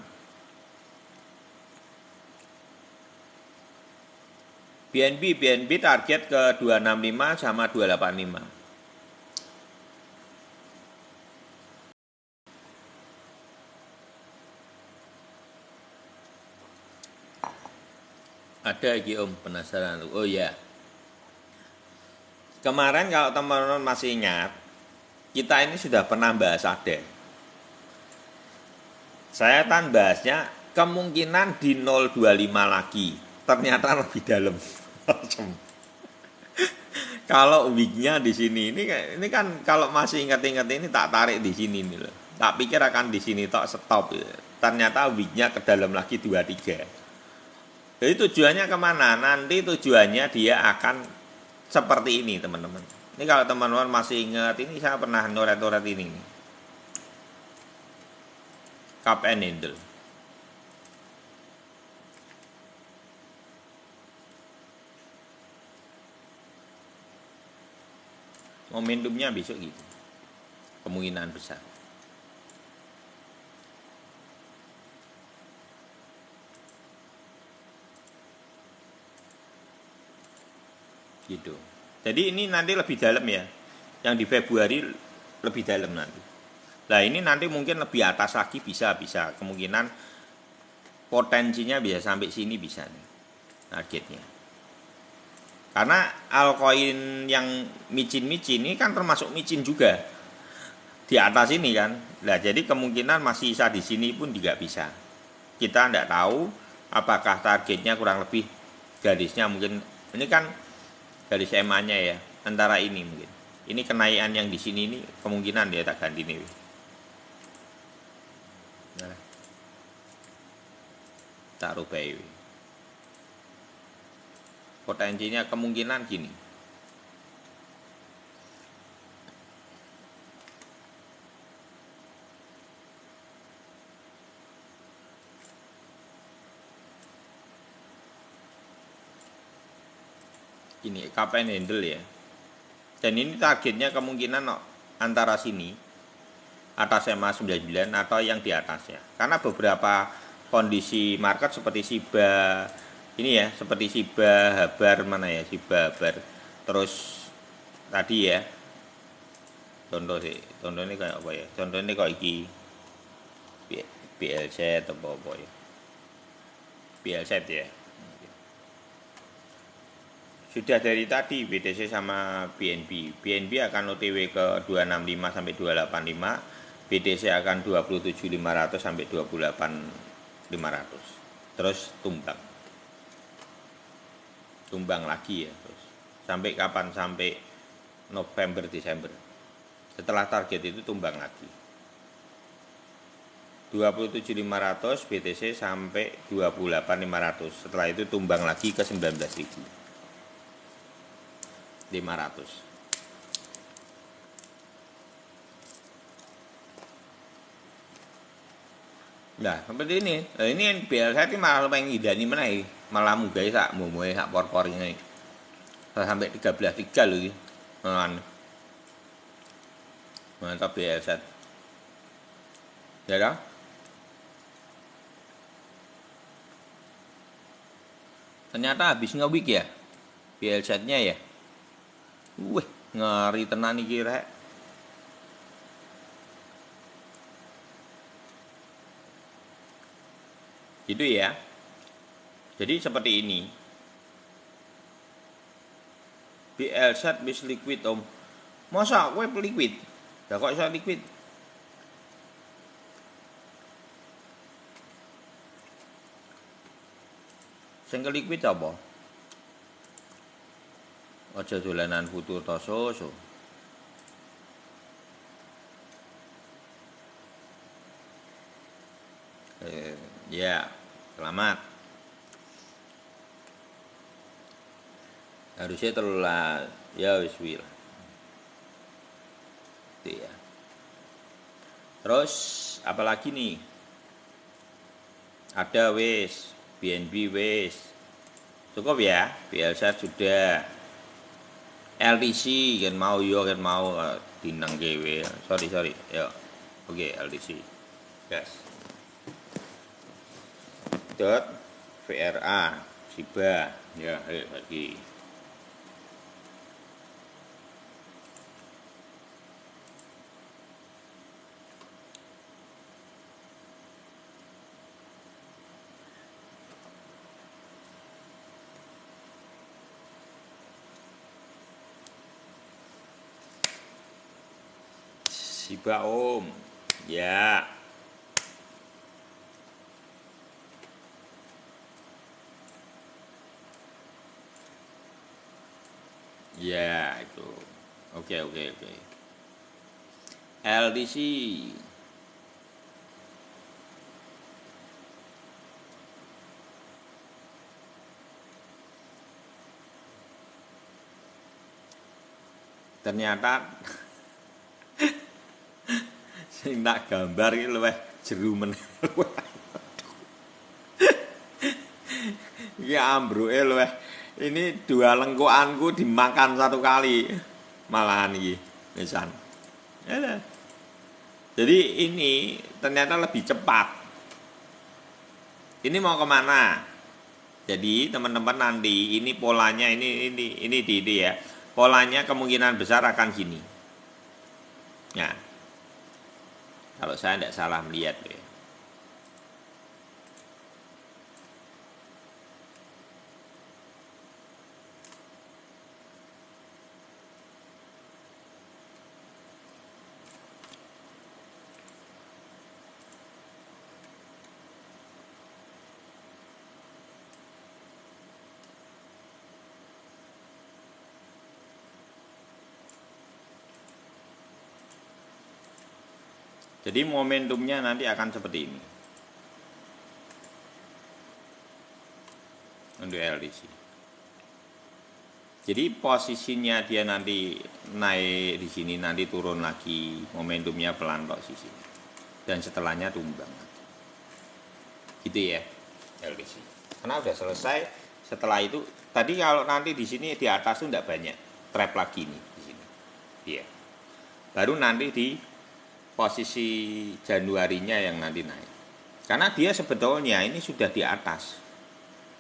Speaker 1: BNB target ke 265 sama 285. Ada lagi om, penasaran. Oh ya. Kemarin kalau teman-teman masih ingat, kita ini sudah pernah bahas ada. Saya kan bahasnya kemungkinan di 025 lagi. Ternyata lebih dalam. Kalau weeknya di sini ini kan kalau masih ingat-ingat ini tak tarik di sini nih loh. Tak pikir akan di sini tok stop. Ternyata weeknya ke dalam lagi 23. Jadi tujuannya kemana? Nanti tujuannya dia akan seperti ini teman-teman. Ini kalau teman-teman masih ingat, ini saya pernah noret-noret ini. Cup and handle. Momentumnya besok gitu. Kemungkinan besar. Gitu. Jadi ini nanti lebih dalam ya. Yang di Februari lebih dalam nanti. Nah ini nanti mungkin lebih atas lagi bisa kemungkinan potensinya bisa sampai sini bisa nih targetnya. Karena altcoin yang micin-micin ini kan termasuk micin juga di atas ini kan. Nah jadi kemungkinan masih bisa di sini pun juga bisa. Kita tidak tahu apakah targetnya kurang lebih garisnya mungkin ini kan garis EMA-nya ya antara ini mungkin. Ini kenaikan yang di sini ini kemungkinan dia tak ganti nih. Nah, tak rubah ini. Potensinya kemungkinan gini. Ini kapan handle ya. Dan ini targetnya kemungkinan antara sini atas SMA 99 atau yang di atasnya. Karena beberapa kondisi market seperti Shiba ini ya, seperti Shiba Habar mana ya, Shiba Habar. Terus tadi ya. Contoh ini kayak apa ya? Contoh ini kayak iki BLZ atau apa ya? BLZ ya. Sudah dari tadi BTC sama BNB. BNB akan OTW ke 265 sampai 285, BTC akan 27.500 sampai 28.500. Terus tumbang. Tumbang lagi ya, terus. Sampai kapan? Sampai November Desember. Setelah target itu tumbang lagi. 27.500 BTC sampai 28.500. Setelah itu tumbang lagi ke 19.500. Nah, seperti ini. Nah, ini BLZ ini malah pengen ngidani meneh. Malah munggah sak momoe sak por-por ngene. Sampai 13.3 lho iki. Mantap BLZ. Ya kan? Ternyata habis nge-week ya. BLZ-nya ya. Wih, ngeri tenan iki rek. Gitu ya. Jadi seperti ini. BLZ bis liquid om. Masa kowe liquid? Lah kok iso liquid? Sing liquid apa? Aja dolanan futur to so. Ya, selamat. Harusnya telah ya wis wil. Ya. Terus apalagi nih? Ada wis, BNB wis. Cukup ya, BLZ sudah. LTC kan mau dinang GW. Sorry. Yo. Oke, LTC. Gas. Dot VRA Shiba. Ya, ayo lagi. Shiba om. Ya. Ya, itu. Oke. LDC. Ternyata sing tak gambar iki luwih jeru meneh. Iki ambruke luwih. Ini 2 lengkuanku dimakan 1 kali. Malahan iki, pisan. Ya. Jadi ini ternyata lebih cepat. Ini mau kemana? Jadi teman-teman nanti ini polanya ini ya. Polanya kemungkinan besar akan gini. Nah, kalau saya tidak salah melihat ya. Jadi momentumnya nanti akan seperti ini untuk LDC. Jadi posisinya dia nanti naik di sini, nanti turun lagi, momentumnya pelan posisi, dan setelahnya tumbang. Gitu ya LDC. Karena udah selesai. Setelah itu tadi kalau nanti di sini di atas tuh tidak banyak trap lagi nih di sini. Iya. Baru nanti di posisi Januarinya yang nanti naik. Karena dia sebetulnya ini sudah di atas.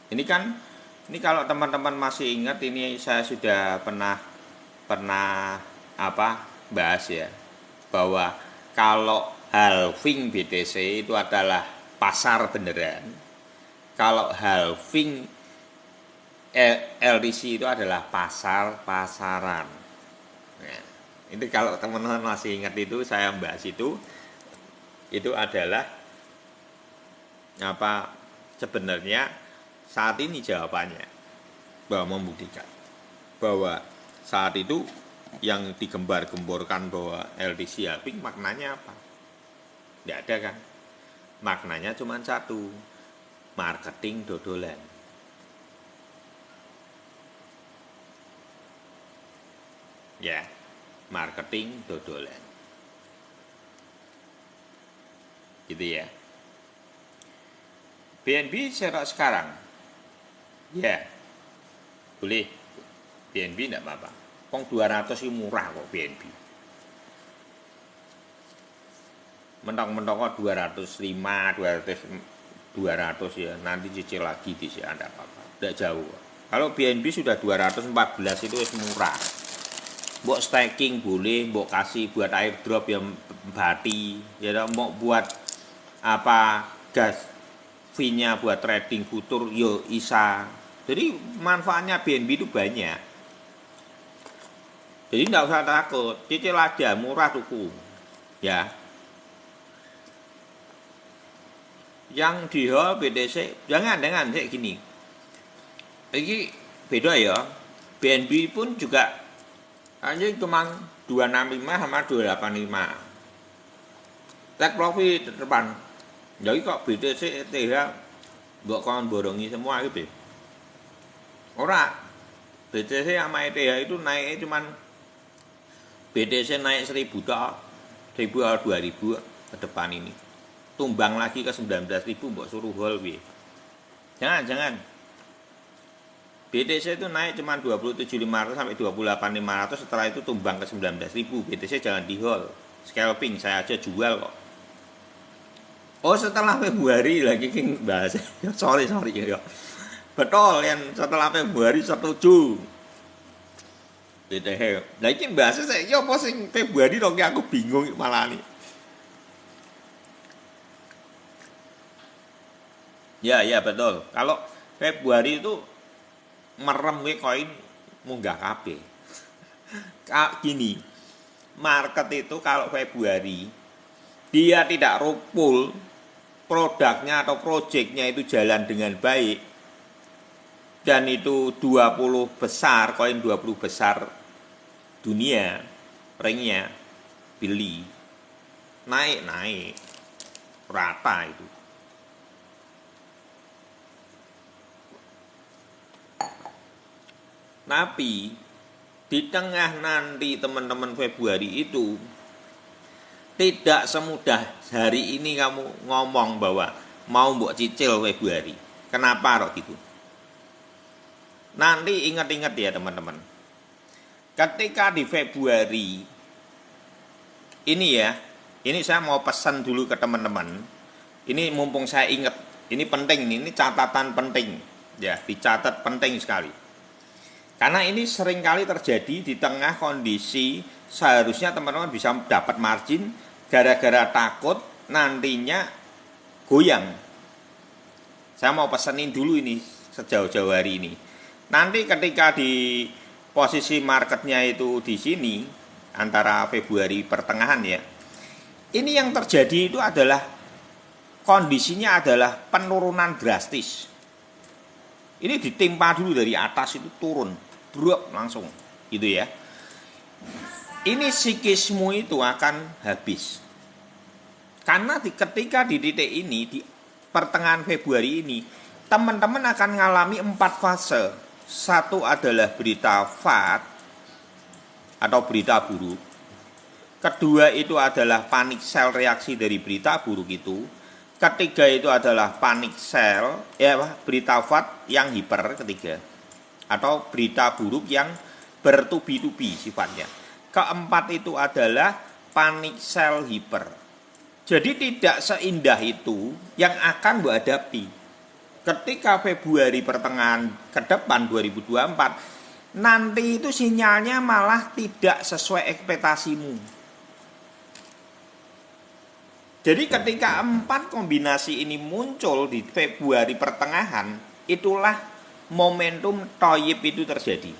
Speaker 1: Ini kan, ini kalau teman-teman masih ingat, ini saya sudah pernah bahas ya, bahwa kalau halving BTC itu adalah pasar beneran. Kalau halving LDC itu adalah pasaran. Nah, itu kalau teman-teman masih ingat itu, saya bahas itu adalah sebenarnya saat ini jawabannya, bahwa membuktikan bahwa saat itu yang digembar-gemborkan bahwa LDC halving maknanya apa? Tidak ada kan? Maknanya cuma satu, marketing dodolan. Ya, marketing dodolan. Gitu ya. BNB sekarang, ya boleh BNB tidak apa-apa. Pong 200 itu murah kok BNB. Mentok-mentok kok 200 ya, nanti cicil lagi di sini ada apa-apa. Tidak jauh. Kalau BNB sudah 214 itu murah. Mbok staking boleh, mbok kasih buat airdrop yang bati, ya mau buat gas fee-nya buat trading futur yo isa. Jadi manfaatnya BNB itu banyak. Jadi tidak usah takut, cicil aja, murah tuku. Ya. Yang di hold BTC jangan kayak gini. Ini beda ya. BNB pun juga hanya cuma 265 sama 285. Take profit depan. Jadi kok BTC ETH mbok kon borongi semua gitu. Ora. BTC sama ETH itu naiknya cuma BTC naik 1000 tok, 1000 atau 2000 ke depan ini. Tumbang lagi ke 19.000 mbok suruh hold piye. Jangan. BTC itu naik cuma 27.500 sampai 28.500, setelah itu tumbang ke 19.000. BTC jangan di hold. Scalping saya aja jual kok. Oh, setelah Februari lagi bahas. sorry ya. Betul yang setelah Februari setuju. BTC. Lah iki bahasa saya apa sing Februari dong, aku bingung malah nih. Ya betul. Kalau Februari itu merem koin munggah kabeh. Gini, market itu kalau Februari dia tidak rupul, produknya atau proyeknya itu jalan dengan baik, dan itu 20 besar, koin 20 besar dunia ringnya beli, naik rata itu. Tapi di tengah nanti teman-teman Februari itu tidak semudah hari ini kamu ngomong bahwa mau mbok cicil Februari. Kenapa kok gitu? Nanti ingat-ingat ya teman-teman. Ketika di Februari ini ya, ini saya mau pesan dulu ke teman-teman. Ini mumpung saya ingat, ini penting, ini catatan penting. Ya, dicatat penting sekali. Karena ini seringkali terjadi di tengah kondisi seharusnya teman-teman bisa dapat margin, gara-gara takut nantinya goyang. Saya mau pesenin dulu ini sejauh-jauh hari ini. Nanti ketika di posisi marketnya itu di sini antara Februari pertengahan ya, ini yang terjadi itu adalah kondisinya adalah penurunan drastis. Ini ditimpa dulu dari atas itu turun, drop langsung, gitu ya. Ini psikismu itu akan habis. Karena ketika di titik ini, di pertengahan Februari ini, teman-teman akan mengalami 4 fase. Satu adalah berita FAD atau berita buruk. Kedua itu adalah panic sell, reaksi dari berita buruk itu. Ketiga itu adalah panic sell, berita FAD yang hiper ketiga. Atau berita buruk yang bertubi-tubi sifatnya. Keempat itu adalah panic sell hiper. Jadi tidak seindah itu yang akan menghadapi. Ketika Februari pertengahan ke depan 2024, nanti itu sinyalnya malah tidak sesuai ekspektasimu. Jadi ketika 4 kombinasi ini muncul di Februari pertengahan, itulah momentum toyib itu terjadi.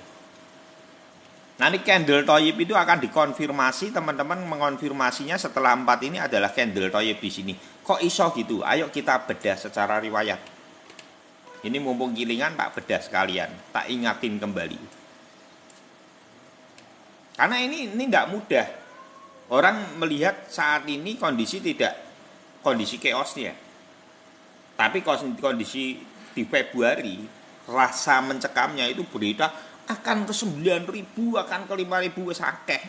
Speaker 1: Nanti candle toyib itu akan dikonfirmasi, teman-teman mengonfirmasinya setelah 4 ini adalah candle toyib di sini. Kok iso gitu? Ayo kita bedah secara riwayat. Ini mumpung gilingan tak bedah sekalian, tak ingatin kembali. Karena ini tidak mudah. Orang melihat saat ini kondisi chaosnya. Tapi kondisi di Februari, rasa mencekamnya itu berita akan ke 9.000, akan ke 5.000 wis akeh.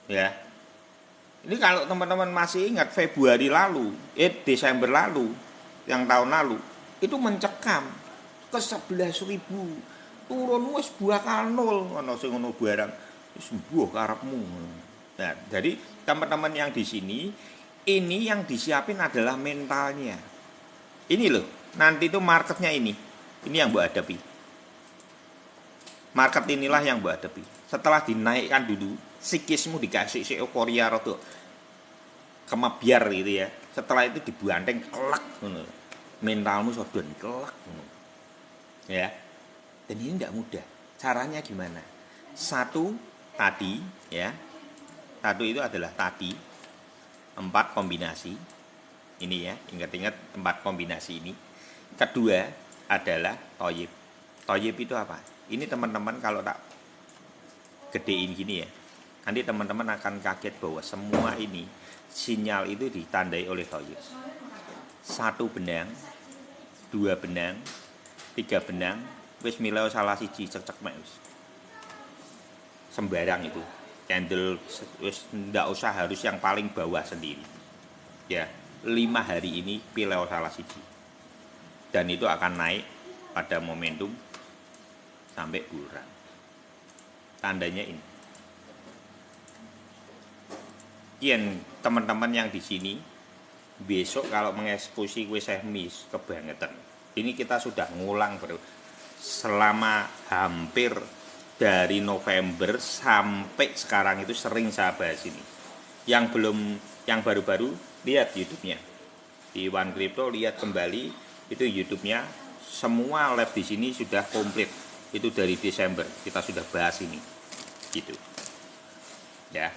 Speaker 1: Ya. Ini kalau teman-teman masih ingat Februari lalu, Desember lalu, yang tahun lalu, itu mencekam ke 11.000. Turun wis bakal nol, ana sing ngono barang. Wis mbuh karepmu. Nah, jadi teman-teman yang di sini, ini yang disiapin adalah mentalnya. Ini loh, nanti itu marketnya ini yang mbok hadapi. Market inilah yang mbok hadapi. Setelah dinaikkan dulu, psikismu dikasih euforia rada kemabiar gitu ya. Setelah itu dibanding kelak ngono. Mentalmu sodon kelak ngono. Ya. Dan ini tidak mudah. Caranya gimana? Satu tadi ya. Satu itu adalah tadi 4 kombinasi. Ini ya, ingat-ingat 4 kombinasi ini. Kedua adalah toyib. Toyib itu apa? Ini teman-teman kalau tak gedein gini ya, nanti teman-teman akan kaget bahwa semua ini sinyal itu ditandai oleh toyib. 1 benang, 2 benang, 3 benang, wis milau salah siji cek-cek mek wis. Sembarang itu. Candle wis ndak usah harus yang paling bawah sendiri. Ya, 5 hari ini pilau salah siji. Dan itu akan naik pada momentum sampai bulan. Tandanya ini. Kian teman-teman yang di sini besok kalau mengeksekusi kue sehmis kebangetan. Ini kita sudah ngulang selama hampir dari November sampai sekarang itu sering saya bahas ini. Yang baru-baru lihat YouTube-nya. Di One Crypto lihat kembali itu YouTube-nya, semua live di sini sudah komplit. Itu dari Desember kita sudah bahas ini. Gitu. Ya.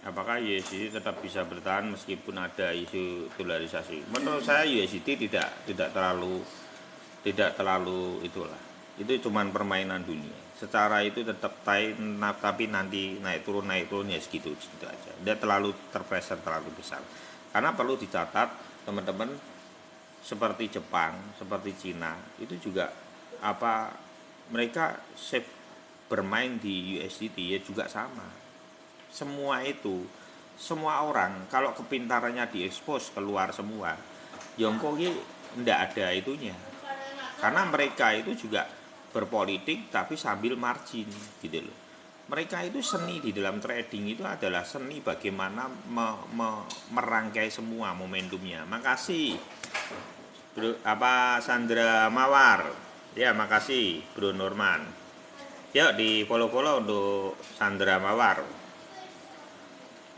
Speaker 1: Apakah USDT tetap bisa bertahan meskipun ada isu dolarisasi? Menurut saya USDT tidak terlalu itulah. Itu cuman permainan dunia. Secara itu tetap tapi nanti naik turun ya segitu aja. Dia terlalu terpressure, terlalu besar. Karena perlu dicatat teman-teman, seperti Jepang, seperti Cina, itu juga mereka safe bermain di USDT ya juga sama. Semua orang kalau kepintarannya diekspos keluar semua, Yongko ini tidak ada itunya, karena mereka itu juga berpolitik tapi sambil margin gitu loh. mereka itu seni di dalam trading itu adalah seni bagaimana merangkai semua momentumnya. Makasih Bro Sandra Mawar. Ya, makasih Bro Norman. Yuk di follow-follow untuk Sandra Mawar.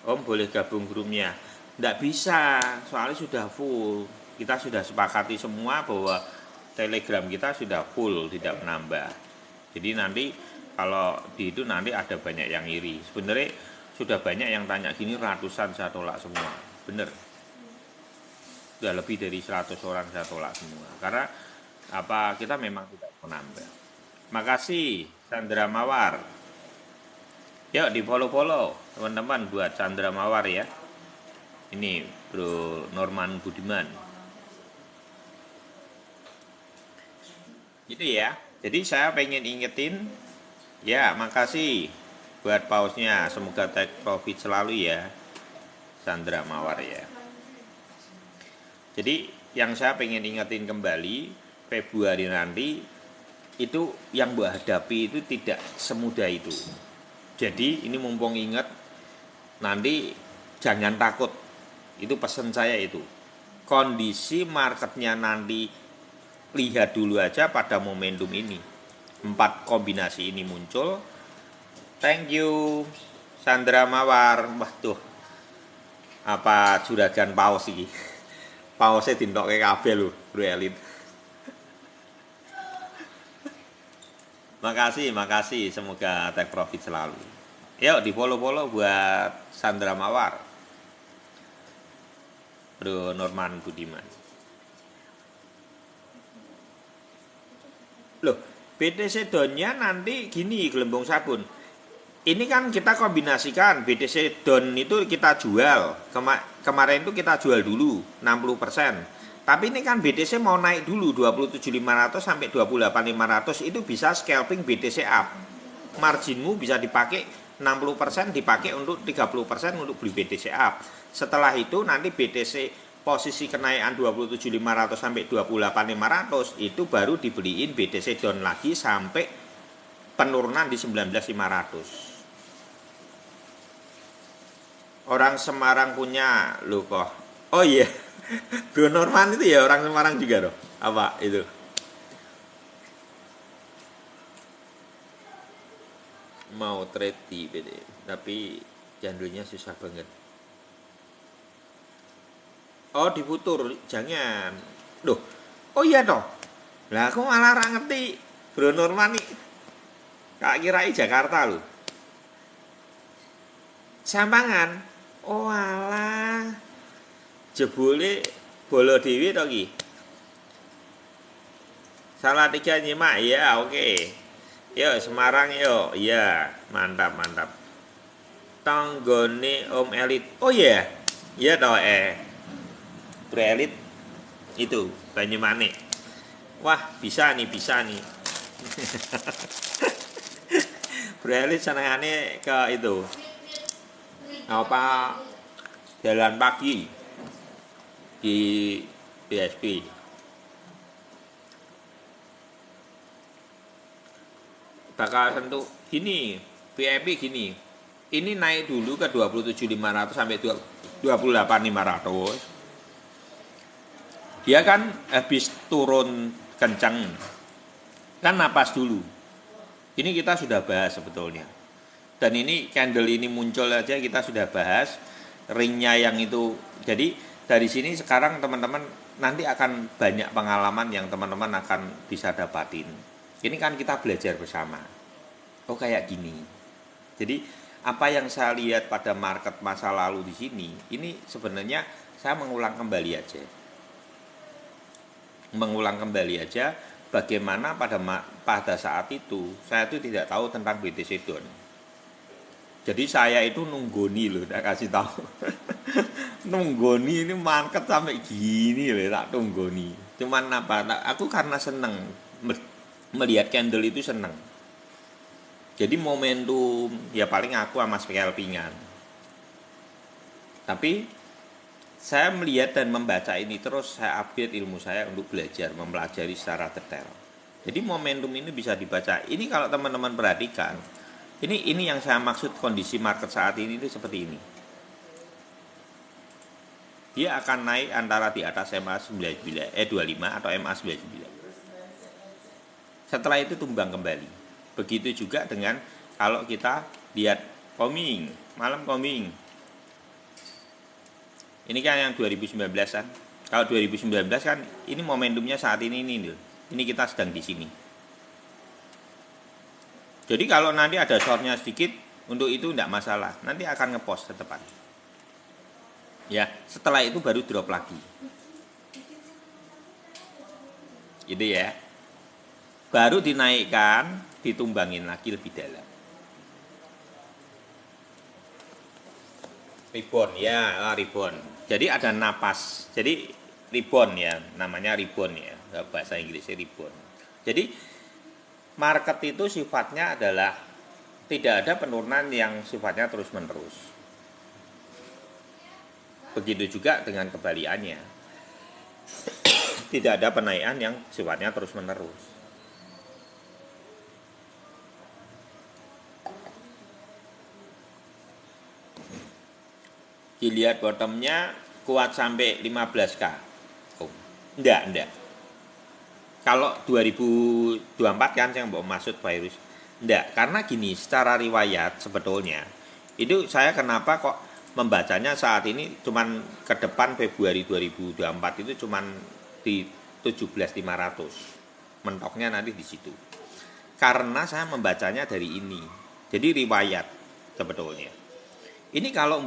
Speaker 1: Om boleh gabung grupnya. Nggak bisa, soalnya sudah full. Kita sudah sepakati semua bahwa Telegram kita sudah full, tidak menambah. Jadi nanti kalau di itu nanti ada banyak yang iri. Sebenarnya sudah banyak yang tanya gini, ratusan saya tolak semua. Bener. Sudah lebih dari 100 orang saya tolak semua. Karena kita memang tidak menambah. Makasih Sandra Mawar. Yuk di follow-follow teman-teman buat Sandra Mawar ya. Ini Bro Norman Budiman. Gitu ya. Jadi saya pengen ingetin ya, makasih buat pausnya. Semoga take profit selalu ya Sandra Mawar ya. Jadi yang saya pengen ingetin kembali, Februari nanti itu yang Mbak hadapi itu tidak semudah itu. Jadi ini mumpung ingat, nanti jangan takut. Itu pesan saya itu. Kondisi marketnya nanti lihat dulu aja pada momentum ini. 4 kombinasi ini muncul. Thank you Sandra Mawar. Wah tuh, apa juragan paus ini. Pausnya dintoke kabeh lho, Bro Elin. Makasih, semoga take profit selalu. Yuk di follow-follow buat Sandra Mawar, Bro Norman Budiman. Loh, BTC Donnya nanti gini gelembung sabun. Ini kan kita kombinasikan, BTC Don itu kita jual. Kemarin itu kita jual dulu 60%. Tapi ini kan BTC mau naik dulu 27.500 sampai 28.500, itu bisa scalping BTC up. Marginmu bisa dipakai 60% dipakai untuk 30% untuk beli BTC up. Setelah itu nanti BTC posisi kenaikan 27.500 sampai 28.500 itu baru dibeliin BTC Don lagi sampai penurunan di 19.500. Orang Semarang punya loh kok. Oh iya. Bro Norman itu ya orang Semarang juga loh. Apa itu? Mau trade di BD, tapi jandulnya susah banget. Oh diputur, jangan. Loh, oh iya toh. Lah aku malah ra ngerti. Bro Norman nih. Kak kirai Jakarta loh. Sampangan. Oh alah. Jebule bolo dewi to ki. Salah 3 nyimak ya, oke. Yo Semarang yo. Iya, mantap. Tanggone Om Elit. Oh iya. Iya toh Bro Elit itu Banyumanik. Wah, bisa nih. Bro Elit senengane ke itu. Apa jalan pagi di BSP. Bakal sentuh gini, VIP gini. Ini naik dulu ke 27.500 sampai 28.500. Dia kan habis turun kencang. Kan napas dulu. Ini kita sudah bahas sebetulnya. Dan ini candle ini muncul aja kita sudah bahas ringnya yang itu. Jadi dari sini sekarang teman-teman nanti akan banyak pengalaman yang teman-teman akan bisa dapatin. Ini kan kita belajar bersama. Oh kayak gini. Jadi apa yang saya lihat pada market masa lalu di sini, ini sebenarnya saya mengulang kembali aja bagaimana pada saat itu saya itu tidak tahu tentang BTC Don. Jadi saya itu nunggoni loh, tak kasih tahu. Nunggoni ini market sampai gini loh, tak tunggoni. Cuman aku karena seneng melihat candle itu seneng. Jadi momentum ya paling aku sama scalpingan. Tapi saya melihat dan membaca ini terus, saya update ilmu saya untuk belajar mempelajari secara detail. Jadi momentum ini bisa dibaca. Ini kalau teman-teman perhatikan, Ini yang saya maksud kondisi market saat ini itu seperti ini. Dia akan naik antara di atas MA 25 atau MA 99. Setelah itu tumbang kembali. Begitu juga dengan kalau kita lihat coming, malam coming. Ini kan yang 2019 kan. Kalau 2019 kan ini momentumnya saat ini nih. Ini kita sedang di sini. Jadi kalau nanti ada shortnya sedikit, untuk itu tidak masalah. Nanti akan ngepost tetepan. Ya, setelah itu baru drop lagi. Gitu ya. Baru dinaikkan, ditumbangin lagi lebih dalam. Rebound ya, rebound. Jadi ada napas. Jadi rebound ya, namanya rebound ya. Bahasa Inggrisnya rebound. Jadi market itu sifatnya adalah tidak ada penurunan yang sifatnya terus-menerus. Begitu juga dengan kebalikannya. Tidak ada penaikan yang sifatnya terus-menerus. Dilihat bottomnya kuat sampai 15k. Oh, enggak. Kalau 2024 kan yang mau masuk virus. Enggak, karena gini, secara riwayat sebetulnya itu saya kenapa kok membacanya saat ini cuman ke depan Februari 2024 itu cuman di 17.500. Mentoknya nanti di situ. Karena saya membacanya dari ini. Jadi riwayat sebetulnya. Ini kalau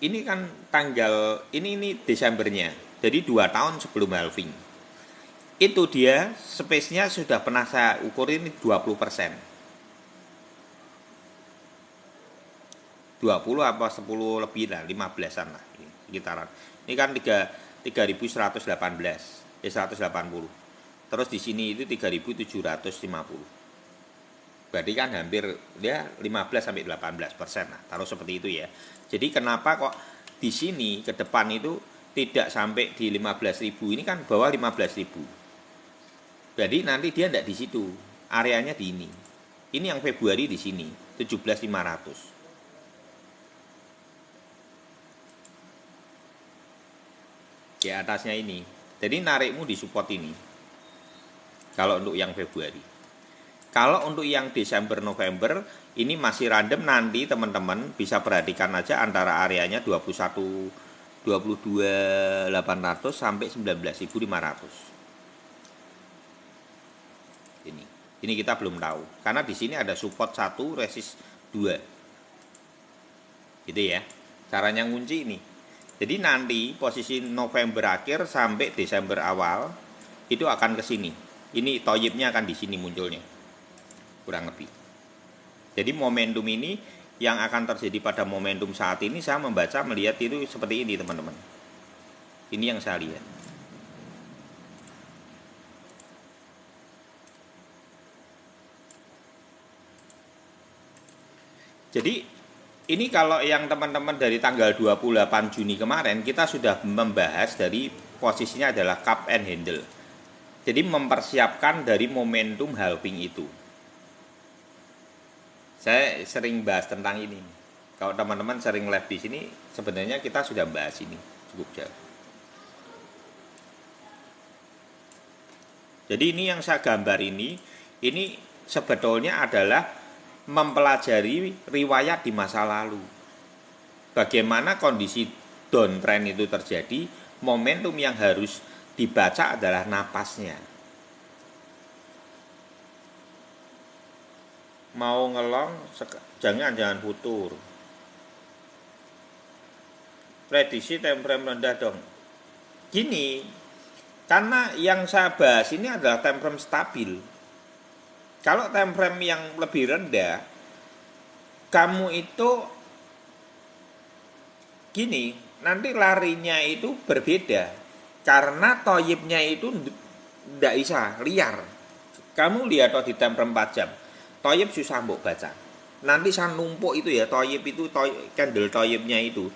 Speaker 1: ini kan tanggal ini Desembernya. Jadi 2 tahun sebelum halving. Itu dia space-nya sudah pernah saya ukur ini 20%. 20 apa 10 lebih lah, 15-an lah sekitaran. Ini kan 3118, 180. Terus di sini itu 3750. Berarti kan hampir dia 15 sampai 18% lah, taruh seperti itu ya. Jadi kenapa kok di sini ke depan itu tidak sampai di 15.000, ini kan bawah 15.000. Jadi nanti dia tidak di situ, areanya di ini. Ini yang Februari di sini, 17.500. Di atasnya ini. Jadi narikmu di support ini. Kalau untuk yang Februari. Kalau untuk yang Desember November ini masih random, nanti teman-teman bisa perhatikan aja antara areanya 22.800 sampai 19.500. Ini kita belum tahu karena di sini ada support 1, resist 2. Gitu ya. Caranya ngunci ini. Jadi nanti posisi November akhir sampai Desember awal itu akan ke sini. Ini toyibnya akan di sini munculnya. Kurang lebih. Jadi momentum ini yang akan terjadi pada momentum saat ini saya melihat itu seperti ini teman-teman. Ini yang saya lihat. Jadi ini kalau yang teman-teman dari tanggal 28 Juni kemarin kita sudah membahas dari posisinya adalah cup and handle. Jadi mempersiapkan dari momentum halving itu. Saya sering bahas tentang ini. Kalau teman-teman sering live di sini, sebenarnya kita sudah bahas ini cukup jauh. Jadi ini yang saya gambar ini sebetulnya adalah mempelajari riwayat di masa lalu. Bagaimana kondisi downtrend itu terjadi, momentum yang harus dibaca adalah napasnya. Mau ngelong, jangan futur. Prediksi time frame rendah dong. Gini, karena yang saya bahas ini adalah time frame stabil. Kalau time frame yang lebih rendah, kamu itu gini, nanti larinya itu berbeda. Karena toyibnya itu tidak bisa, liar. Kamu lihat di time frame 4 jam, toyib susah mbok baca. Nanti saya numpuk itu ya, toyib itu candle toyibnya itu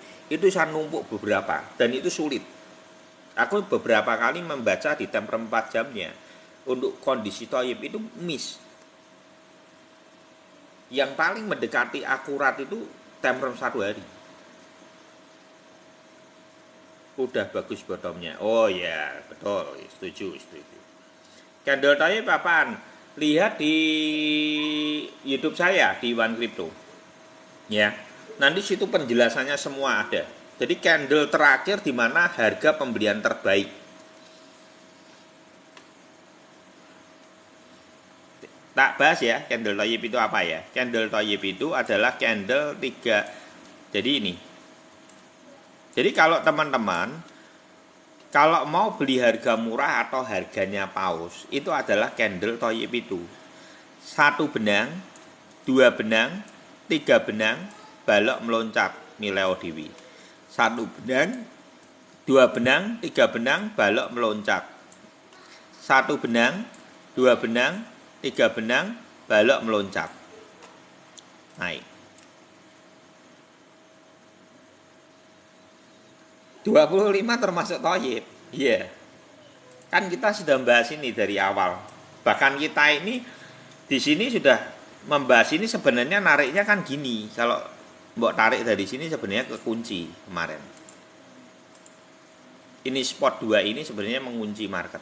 Speaker 1: saya numpuk beberapa dan itu sulit. Aku beberapa kali membaca di time frame 4 jamnya untuk kondisi toyib itu miss. Yang paling mendekati akurat itu time frame 1 hari. Udah bagus bottomnya. Oh ya, betul, setuju. Candle type apaan? Lihat di YouTube saya di One Crypto. Ya. Nanti situ penjelasannya semua ada. Jadi candle terakhir di mana harga pembelian terbaik. Tak bahas ya, candle type itu apa ya? Candle type itu adalah candle 3. Jadi ini. Jadi kalau teman-teman kalau mau beli harga murah atau harganya paus, itu adalah candle type itu. 1 benang, 2 benang, 3 benang, balok meloncat, Mileo Dewi. 1 benang, 2 benang, 3 benang, balok meloncat. 1 benang, 2 benang, 3 benang, balok meloncat. Naik. 25 termasuk toyib. Iya. Kan kita sudah membahas ini dari awal. Bahkan kita ini di sini sudah membahas ini sebenarnya nariknya kan gini. Kalau mbok tarik dari sini sebenarnya kekunci kemarin. Ini spot 2 ini sebenarnya mengunci market.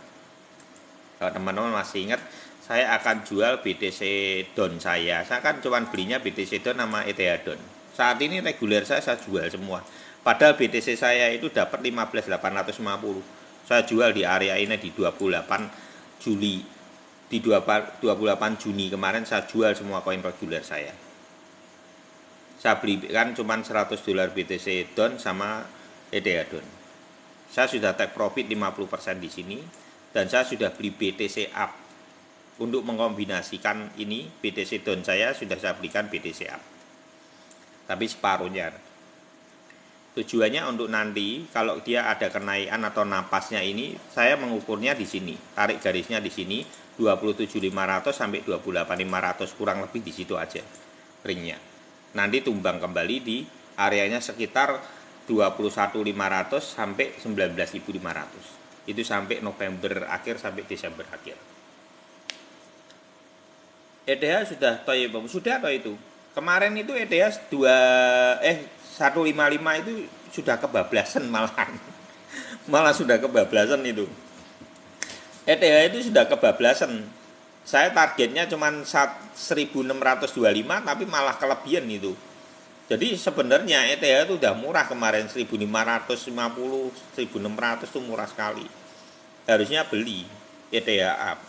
Speaker 1: Kalau teman-teman masih ingat, saya akan jual BTC Don saya. Saya kan cuma belinya BTC Don sama ETH Don. Saat ini reguler saya jual semua. Padahal BTC saya itu dapat 15.850. Saya jual di area ini di 28 Juli. Di 28 Juni kemarin saya jual semua koin reguler saya. Saya beli kan cuma $100 BTC Don sama ETH Don. Saya sudah take profit 50% di sini dan saya sudah beli BTC Up. Untuk mengkombinasikan ini BTC Don saya sudah saya belikan BTC Up. Tapi separuhnya. Tujuannya untuk nanti kalau dia ada kenaikan atau napasnya ini, saya mengukurnya di sini. Tarik garisnya di sini 27.500 sampai 28.500, kurang lebih di situ aja ringnya. Nanti tumbang kembali di areanya sekitar 21.500 sampai 19.500. Itu sampai November akhir sampai Desember akhir. ETH sudah atau itu. Kemarin itu ETH 155 itu sudah kebablasan malahan. Malah sudah kebablasan itu. ETH itu sudah kebablasan. Saya targetnya cuma 1625 tapi malah kelebihan itu. Jadi sebenarnya ETH itu udah murah kemarin 1550, 1600 itu murah sekali. Harusnya beli ETH up.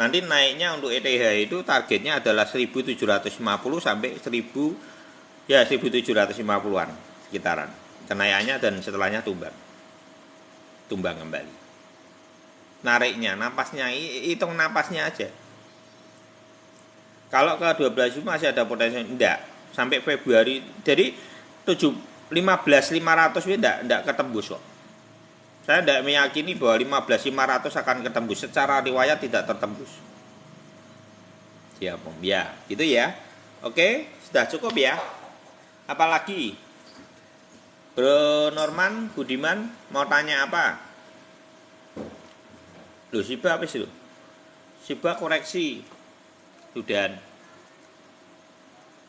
Speaker 1: Nanti naiknya untuk ETH itu targetnya adalah 1750 sampai 1750-an sekitaran. Kenaikannya dan setelahnya tumbang kembali. Nariknya, napasnya, hitung napasnya aja. Kalau ke 12 masih ada potensi, enggak. Sampai Februari, jadi 15.500 itu enggak ketembus kok. Saya enggak meyakini bahwa 15.500 akan ketembus. Secara riwayat tidak tertembus. Siap, Om. Ya, gitu ya. Oke, sudah cukup ya. Apalagi Bro Norman, Budiman mau tanya apa? Loh, Shiba apa sih? Shiba koreksi. Sudah.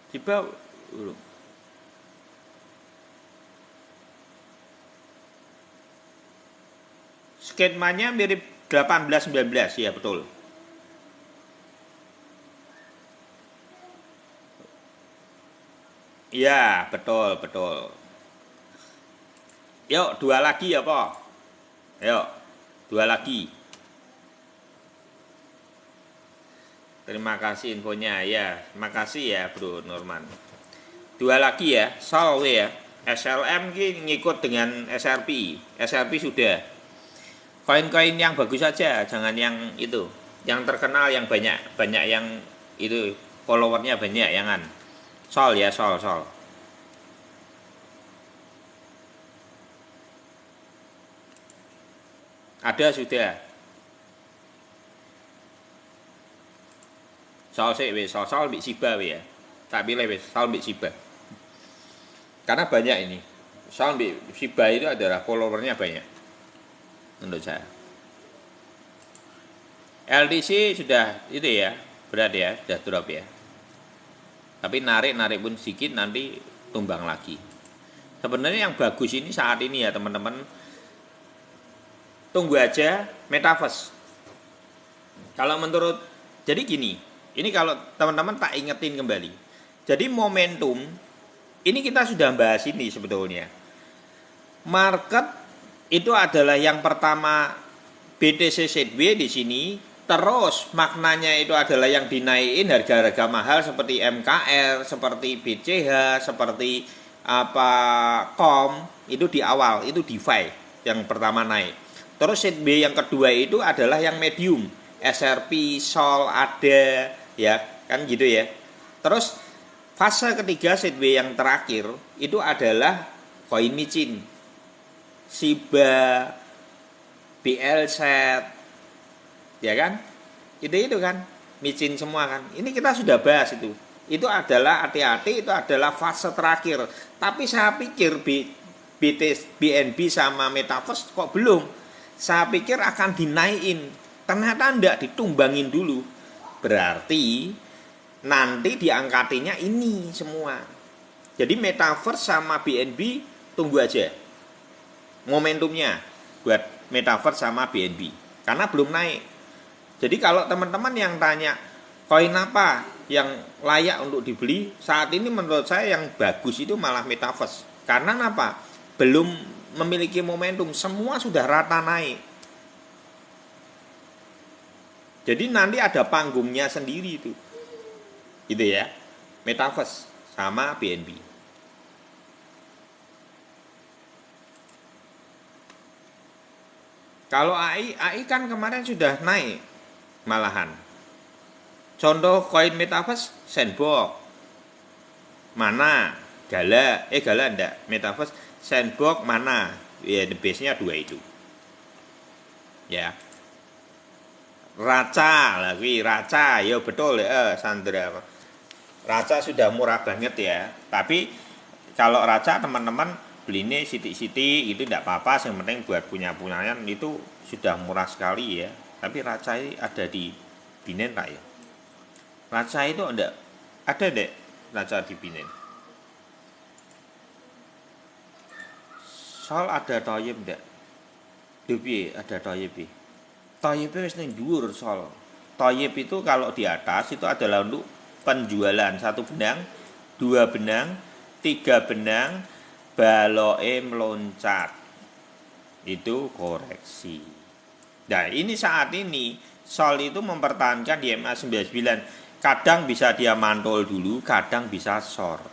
Speaker 1: Shiba skemanya mirip 18-19 ya, betul. Iya, betul. Yuk, 2 lagi ya, Pak. Yuk, 2 lagi. Terima kasih infonya ya. Makasih ya, Bro Norman. 2 lagi ya, Sol ya. SLM ngikut dengan SRP. SRP sudah. Koin-koin yang bagus saja, jangan yang itu. Yang terkenal yang banyak yang itu followernya banyak, jangan. Sol ya, Sol. Ada sudah. Sol sih wis, Sol mbek Shiba ya. Tak pilih wis, Sol mbek Shiba. Karena banyak ini. Sol mbek Shiba itu adalah followernya banyak. Menurut saya. LTC sudah itu ya, berat ya, sudah drop ya. Tapi narik pun sedikit nanti tumbang lagi. Sebenarnya yang bagus ini saat ini ya teman-teman, tunggu aja metaverse. Kalau menurut, jadi gini, ini kalau teman-teman tak ingetin kembali. Jadi momentum, ini kita sudah bahas ini sebetulnya. Market itu adalah yang pertama BTC Sideway di sini, terus maknanya itu adalah yang dinaikin harga-harga mahal seperti MKR, seperti BCH, seperti itu di awal, itu DeFi yang pertama naik. Terus Sideway yang kedua itu adalah yang medium, SRP, Sol ada, ya kan gitu ya. Terus fase ketiga Sideway yang terakhir itu adalah koin micin, Shiba, BLZ, ya kan? Itu kan, micin semua kan. Ini kita sudah bahas itu. Itu adalah hati-hati, itu adalah fase terakhir. Tapi saya pikir BNB sama Metaverse kok belum. Saya pikir akan dinaikin. Ternyata enggak, ditumbangin dulu. Berarti nanti diangkatinya ini semua. Jadi Metaverse sama BNB tunggu aja momentumnya buat Metaverse sama BNB karena belum naik. Jadi kalau teman-teman yang tanya koin apa yang layak untuk dibeli saat ini, menurut saya yang bagus itu malah Metaverse. Karena apa? Belum memiliki momentum, semua sudah rata naik. Jadi nanti ada panggungnya sendiri itu. Gitu ya. Metaverse sama BNB. Kalau AI kan kemarin sudah naik malahan. Contoh koin Metaverse, Sandbox, Mana, Gala enggak, Metaverse, Sandbox, Mana, ya the base-nya dua itu. Ya. Raca lagi, Raca, ya betul ya, Sandra. Raca sudah murah banget ya. Tapi kalau Raca teman-teman beli ini siti-siti itu tidak apa-apa, yang penting buat punya-punyanya itu sudah murah sekali ya. Tapi Raca ini ada di Binance tak ya? Raca itu enggak ada deh, Raca di Binance. Sol ada Toyib enggak? Dupi ada Toyib. Toyib wis ning dhuwur Sol. Toyib itu kalau di atas itu adalah untuk penjualan 1 benang, 2 benang, 3 benang, baloke meloncat, itu koreksi. Nah ini saat ini Sol itu mempertahankan di MA 99, kadang bisa dia mantul dulu, kadang bisa short.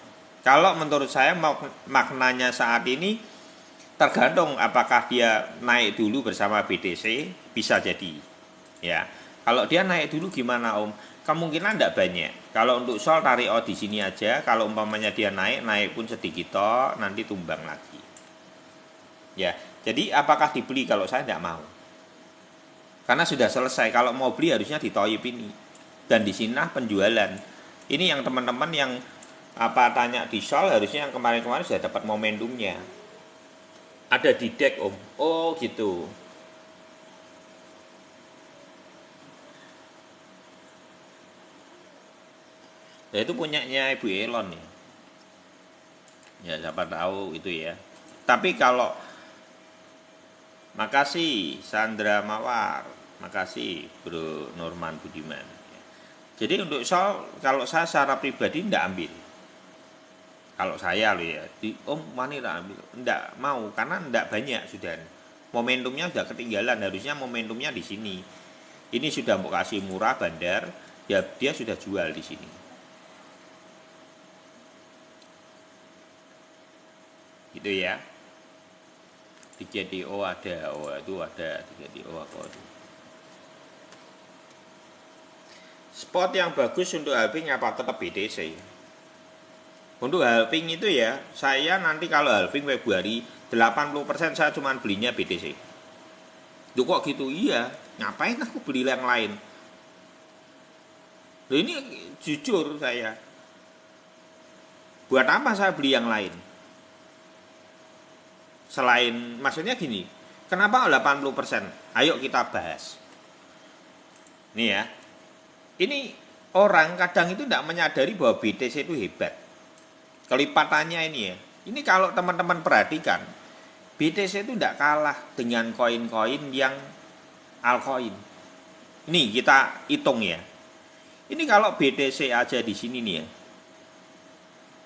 Speaker 1: Kalau menurut saya maknanya saat ini tergantung apakah dia naik dulu bersama BTC, bisa jadi ya. Kalau dia naik dulu gimana Om? Kemungkinan tidak banyak. Kalau untuk Sol tarik di sini aja. Kalau umpamanya dia naik pun sedikit toh, nanti tumbang lagi. Ya, jadi apakah dibeli? Kalau saya tidak mau. Karena sudah selesai. Kalau mau beli harusnya di Toyib ini. Dan di sini penjualan. Ini yang teman-teman yang tanya di Sol, harusnya yang kemarin-kemarin sudah dapat momentumnya. Ada di deck Om. Oh gitu. Ya itu punyanya Ibu Elon ya. Ya siapa tahu itu ya. Tapi kalau makasih Sandra Mawar, makasih Bro Norman Budiman. Jadi untuk Sol kalau saya secara pribadi tidak ambil. Kalau saya loh ya, Om mana tak ambil? Tidak mau karena tidak banyak sudah. Momentumnya sudah ketinggalan, harusnya momentumnya di sini. Ini sudah mau kasih murah bandar, ya dia sudah jual di sini. Gitu ya. 3DO ada, itu ada 3DO apa itu. Spot yang bagus untuk halving apa tetap BTC. Untuk halving itu ya, saya nanti kalau halving Februari 80% saya cuma belinya BTC. Duh kok gitu? Iya, ngapain aku beli yang lain? Loh ini jujur saya. Buat apa saya beli yang lain? Selain, maksudnya gini, kenapa 80%? Ayo kita bahas. Nih ya, ini orang kadang itu tidak menyadari bahwa BTC itu hebat. Kelipatannya ini ya. Ini kalau teman-teman perhatikan, BTC itu tidak kalah dengan koin-koin yang altcoin. Ini kita hitung ya. Ini kalau BTC aja di sini nih ya.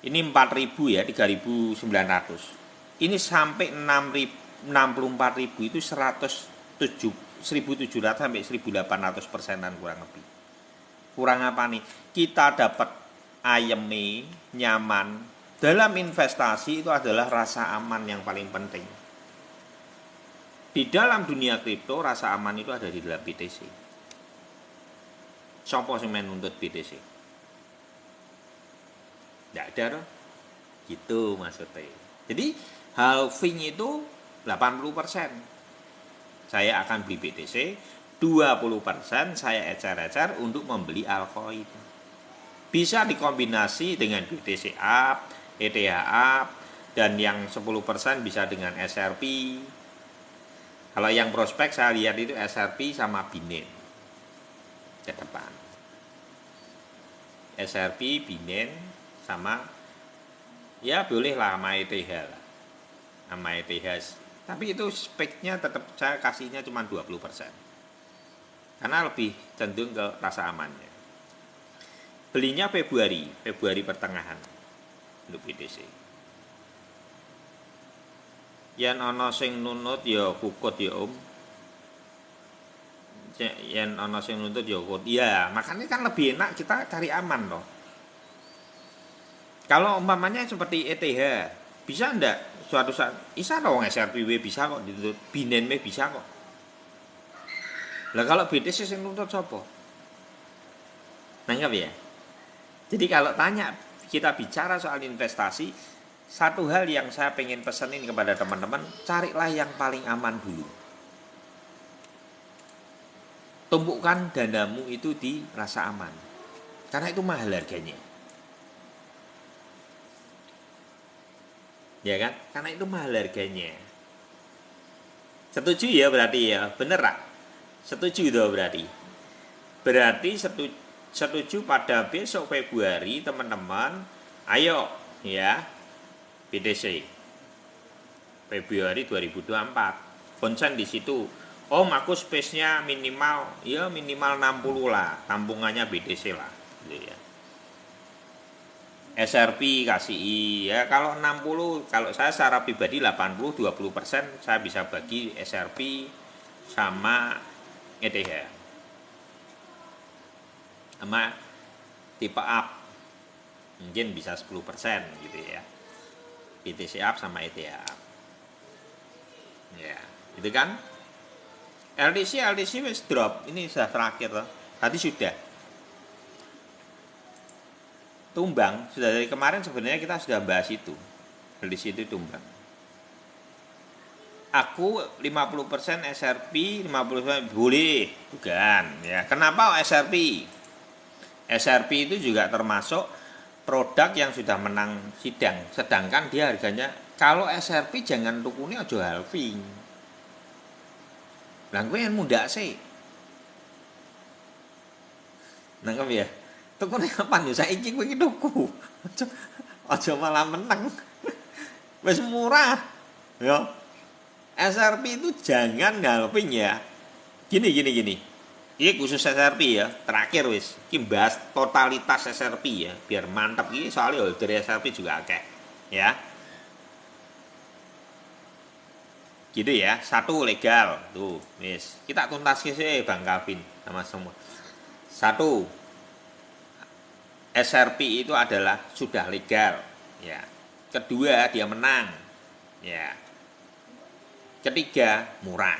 Speaker 1: Ini 4.000 ya, 3.900. Ini sampai 64.000 itu 1.700 sampai 1.800%-an kurang lebih. Kurang apa nih? Kita dapat ayeme, nyaman. Dalam investasi itu adalah rasa aman yang paling penting. Di dalam dunia kripto rasa aman itu ada di dalam BTC. Sopo sing menuntut BTC? Tidak ada dong. Gitu maksudnya. Jadi halving itu 80%. Saya akan beli BTC, 20% saya ecer-ecer untuk membeli altcoin. Bisa dikombinasi dengan BTC up, ETH up, dan yang 10% bisa dengan SRP. Kalau yang prospek saya lihat itu SRP sama Binance ke depan. SRP, Binance sama ya bolehlah sama ETH lah. Sama ETH. Tapi itu speknya tetap saya kasihnya cuma 20%. Karena lebih cenderung ke rasa amannya. Belinya Februari pertengahan untuk BTC. Yen ana sing nunut ya kukut ya Om. Yen ana sing nuntut ya kukut. Ya, makanya kan lebih enak kita cari aman loh. Kalau umpamanya seperti ETH, bisa ndak suatu saat bisa dong SRPW bisa kok dituntut, Binance bisa kok. Lah kalau BTC sing nuntut sapa? Nanggap ya. Jadi kalau tanya kita bicara soal investasi, satu hal yang saya pengen pesenin kepada teman-teman, carilah yang paling aman dulu. Tumpukkan danamu itu di rasa aman. Karena itu mahal harganya. Ya kan? Karena itu mahal harganya. Setuju ya berarti ya? Bener tak? Setuju dong berarti. Berarti setuju pada besok Februari teman-teman, ayo ya BTC Februari 2024 konsen di situ. Om aku space-nya minimal 60 lah, tampungannya BTC lah gitu ya. SRP kasih ya kalau 60, kalau saya secara pribadi 80 20% saya bisa bagi SRP sama ETH. Sama tipe up mungkin bisa 10% gitu ya. BTC up sama ETH up. Ya, gitu kan? LTC wis drop. Ini sudah terakhir loh. Tadi sudah tumbang, sudah dari kemarin sebenarnya kita sudah bahas itu. LTC itu tumbang. Aku 50% SRP, 50% boleh, bukan ya. Kenapa SRP? SRP itu juga termasuk produk yang sudah menang sidang, sedangkan dia harganya kalau SRP jangan tukune aja halving. Lah kowe yang muda sih. Nangkep ya? Tukune kapan yo saiki kowe iki tuku. Aja malah menang. Wis murah. Ya. SRP itu jangan halving ya. Gini. Ini khusus SRP ya. Terakhir wis, iki bahas totalitas SRP ya, biar mantap iki soalnya holder SRP juga akeh. Ya. Gitu ya. Satu legal. Tuh, wis. Kita tuntas sih Bang Calvin sama semua. Satu, SRP itu adalah sudah legal ya. Kedua, dia menang. Ya. Ketiga, murah.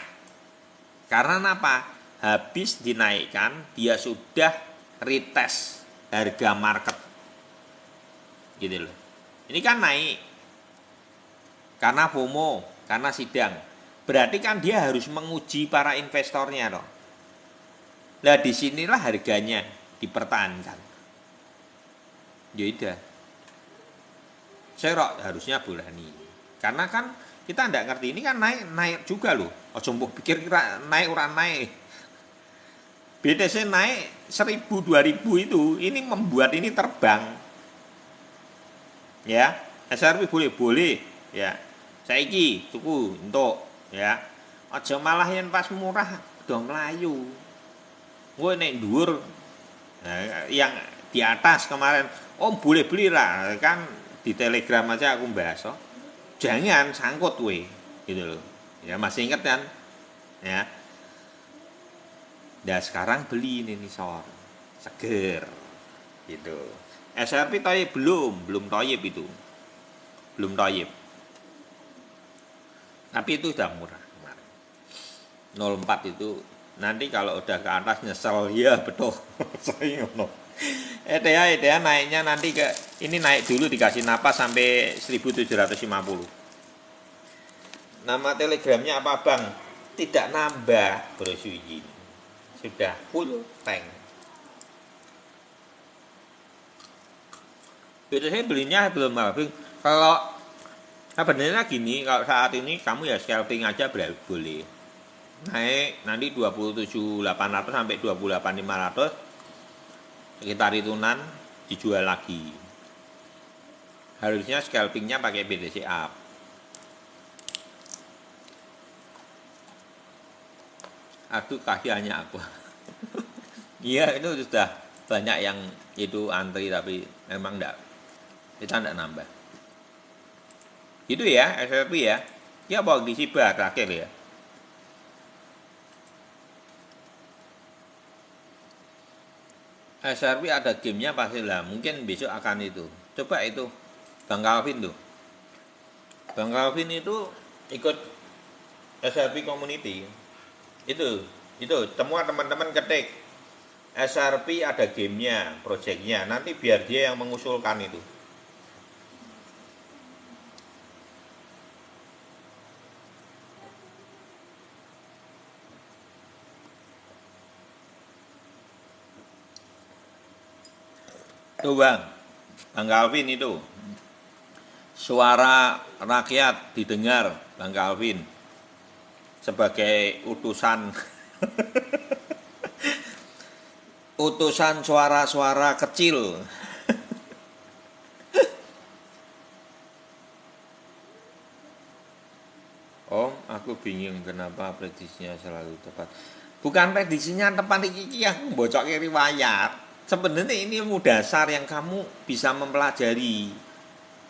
Speaker 1: Karena apa? Habis dinaikkan, dia sudah retest harga market. Gitu loh. Ini kan naik. Karena FOMO, karena sidang. Berarti kan dia harus menguji para investornya dong. Nah, disinilah harganya dipertahankan. Ya udah. Serok harusnya berani. Karena kan kita tidak ngerti ini kan naik juga loh. Ojo mbok pikir kira naik ora naik. BTC naik 1000 2000 itu ini membuat ini terbang. Ya, SRP boleh ya. Saiki tuku entuk ya. Aja malah yen pas murah do mlayu. Kowe nek dhuwur yang di atas kemarin, "Om boleh beli lah." Kan di Telegram aja aku bahas, oh. Jangan sangkut we, gitu loh. Ya masih ingat kan? Ya. Nah sekarang beli ini nih sor, seger, gitu. SRP toyib belum toyib itu, belum toyib. Tapi itu udah murah kemarin. 04 itu nanti kalau udah ke atas nyesel ya betul. Saya ngono. ETA naiknya nanti ke ini naik dulu dikasih napas sampai 1750. Nama telegramnya apa bang? Tidak nambah Bro Suji. Sudah full tank. Biasanya belinya belum habis. Kalau sebenarnya gini, kalau saat ini kamu ya scalping aja boleh. Naik nanti 27.800 sampai 28.500 sekitar itunan dijual lagi. Harusnya scalpingnya pakai BTC up. Aduh kasihannya aku. Iya itu sudah banyak yang itu antri tapi memang kita enggak nambah. Itu ya SRP ya. Ya bawa di Sibar terakhir ya. SRP ada gamenya pastilah. Mungkin besok akan itu. Coba itu Bang Calvin tuh. Bang Calvin itu ikut SRP community. Itu semua teman-teman ketik SRP ada gamenya, projectnya. Nanti biar dia yang mengusulkan itu. Tuh Bang Calvin itu. Suara rakyat didengar Bang Calvin sebagai utusan suara-suara kecil. Om, aku bingung kenapa prediksinya selalu tepat. Bukan prediksinya tepat iki aku bocoke riwayat. Sebenarnya ini ilmu dasar yang kamu bisa mempelajari.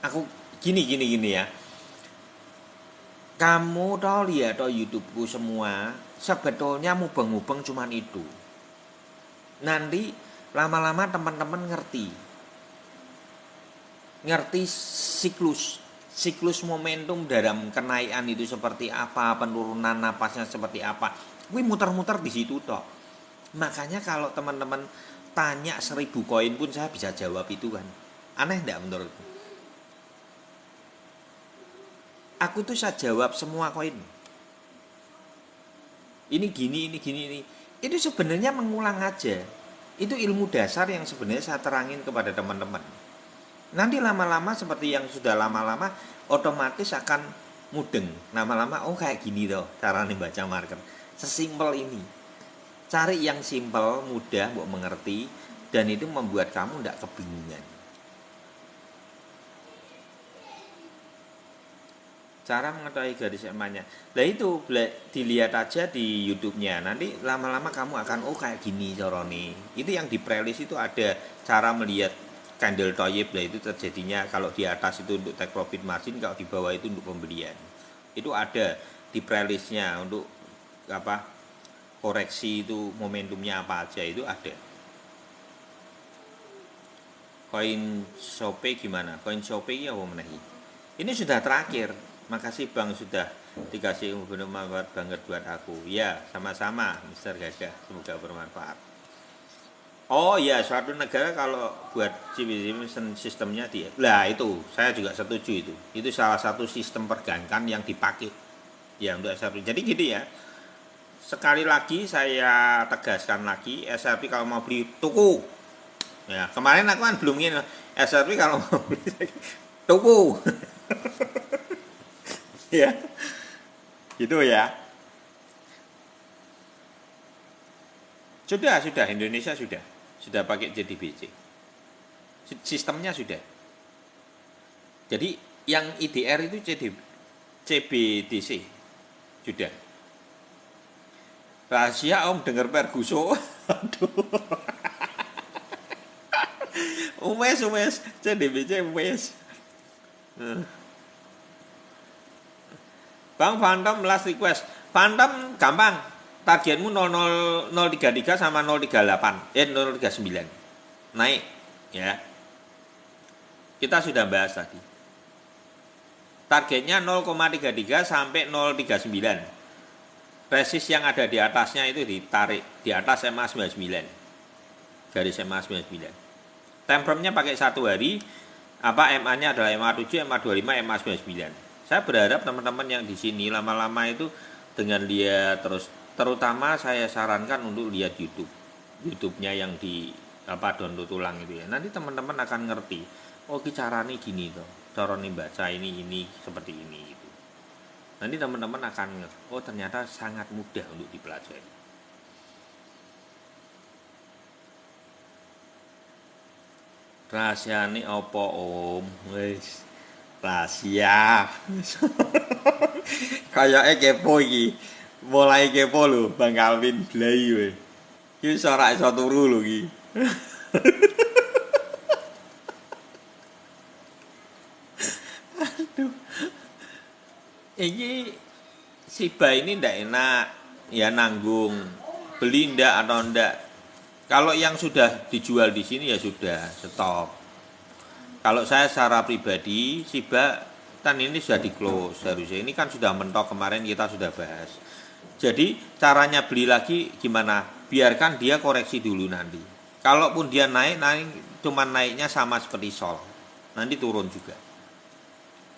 Speaker 1: Aku gini ya. Kamu tahu lihat YouTubeku semua, sebetulnya mubeng-mubeng cuman itu. Nanti lama-lama teman-teman ngerti siklus momentum dalam kenaikan itu seperti apa, penurunan napasnya seperti apa. Wih muter-muter di situ toh. Makanya kalau teman-teman tanya 1000 koin pun saya bisa jawab itu kan. Aneh enggak menurutku? Aku tuh saya jawab semua koin. Ini gini. Itu sebenarnya mengulang aja. Itu ilmu dasar yang sebenarnya saya terangin kepada teman-teman. Nanti lama-lama seperti yang sudah lama-lama otomatis akan mudeng. Lama-lama oh kayak gini loh cara baca market. Sesimpel ini. Cari yang simpel, mudah, buat mengerti dan itu membuat kamu tidak kebingungan. Cara mengetahui garis EMA-nya. Nah itu dilihat aja di YouTube-nya. Nanti lama-lama kamu akan oh kayak gini corone. Itu yang di playlist itu ada cara melihat candle toyib. Nah itu terjadinya kalau di atas itu untuk take profit margin, kalau di bawah itu untuk pembelian. Itu ada di playlist-nya untuk apa? Koreksi itu momentumnya apa aja itu ada. Koin Shopee gimana? Koin Shopee ya apa menahi? Ini sudah terakhir. Makasih Bang sudah dikasih bermanfaat banget buat aku. Ya, sama-sama Mr. Gagah. Semoga bermanfaat. Oh ya, suatu negara kalau buat sistemnya dia. Lah itu, saya juga setuju itu. Itu salah satu sistem perbankan yang dipakai. Ya untuk SRP. Jadi gini ya. Sekali lagi saya tegaskan lagi, SRP kalau mau beli tuku. Ya, kemarin aku kan belum ingin SRP kalau mau beli tuku. Ya. Gitu ya. Sudah Indonesia sudah pakai JDBC. Sistemnya sudah. Jadi yang IDR itu CBDC sudah. Rahasia Om dengar Ferguson. Aduh. Umes CDBC umes. Bang Phantom last request. Phantom gampang. Targetmu 033 sama 038. 039. Naik ya. Kita sudah bahas tadi. Targetnya 0,33 sampai 039. Resist yang ada di atasnya itu ditarik di atas MA 99. Garis MA 99. Time frame-nya pakai 1 hari. MA-nya adalah MA 7, MA 25, MA 99. Saya berharap teman-teman yang di sini lama-lama itu dengan dia terutama saya sarankan untuk lihat YouTube-nya yang di download ulang itu ya. Nanti teman-teman akan ngerti. Oh, caranya gini toh. Cara nih baca ini seperti ini gitu. Nanti teman-teman akan ngerti. Oh, ternyata sangat mudah untuk dipelajari. Rahasiane apa Om? Wis rahasia. Kayake kepo iki. Mulai kepo lho Bang Calvin blai we. Iki ora iso turu lho iki. Aduh. Iki Shiba ini ndak enak ya nanggung. Beli ndak atau ndak. Kalau yang sudah dijual di sini ya sudah stop. Kalau saya secara pribadi Shiba kan ini sudah di close harusnya. Ini kan sudah mentok kemarin kita sudah bahas. Jadi caranya beli lagi gimana? Biarkan dia koreksi dulu nanti. Kalaupun dia naik cuman naiknya sama seperti Sol. Nanti turun juga.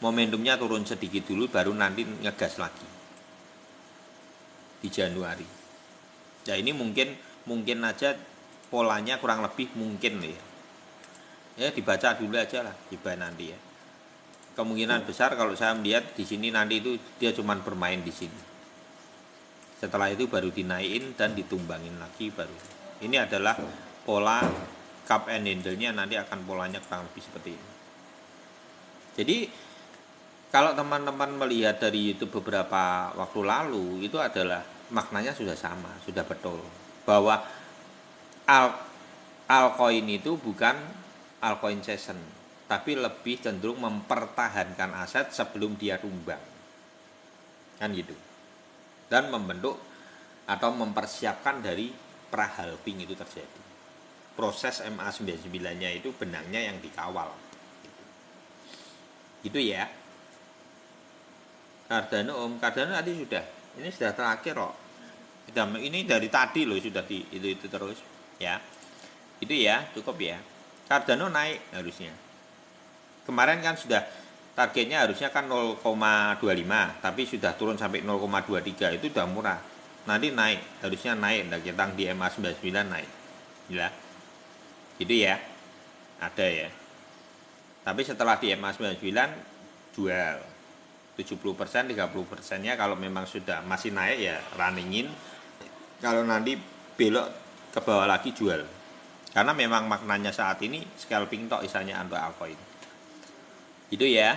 Speaker 1: Momentumnya turun sedikit dulu baru nanti ngegas lagi. Di Januari. Ya ini mungkin aja polanya kurang lebih mungkin ya. Ya dibaca dulu aja lah Shiba nanti ya. Kemungkinan besar kalau saya melihat di sini nanti itu dia cuman bermain di sini. Setelah itu baru dinaikin dan ditumbangin lagi baru. Ini adalah pola cup and handle-nya nanti akan polanya kurang lebih seperti ini. Jadi kalau teman-teman melihat dari YouTube beberapa waktu lalu itu adalah maknanya sudah sama, sudah betul bahwa altcoin itu bukan altcoin session, tapi lebih cenderung mempertahankan aset sebelum dia tumbang. Kan gitu. Dan membentuk atau mempersiapkan dari pra-halving itu terjadi. Proses MA99-nya itu benangnya yang dikawal. Itu ya. Cardano tadi sudah. Ini sudah terakhir kok. Ini dari tadi loh sudah itu terus ya. Itu ya, cukup ya. Cardano naik harusnya. Kemarin kan sudah targetnya harusnya kan 0,25 tapi sudah turun sampai 0,23 itu udah murah. Nanti naik, harusnya naik kita di MA 99 naik. Gila. Gitu ya. Ada ya. Tapi setelah di MA 99 jual 70%, 30%-nya kalau memang sudah masih naik ya runningin. Kalau nanti belok ke bawah lagi jual. Karena memang maknanya saat ini scalping tok isanya untuk altcoin. Itu ya.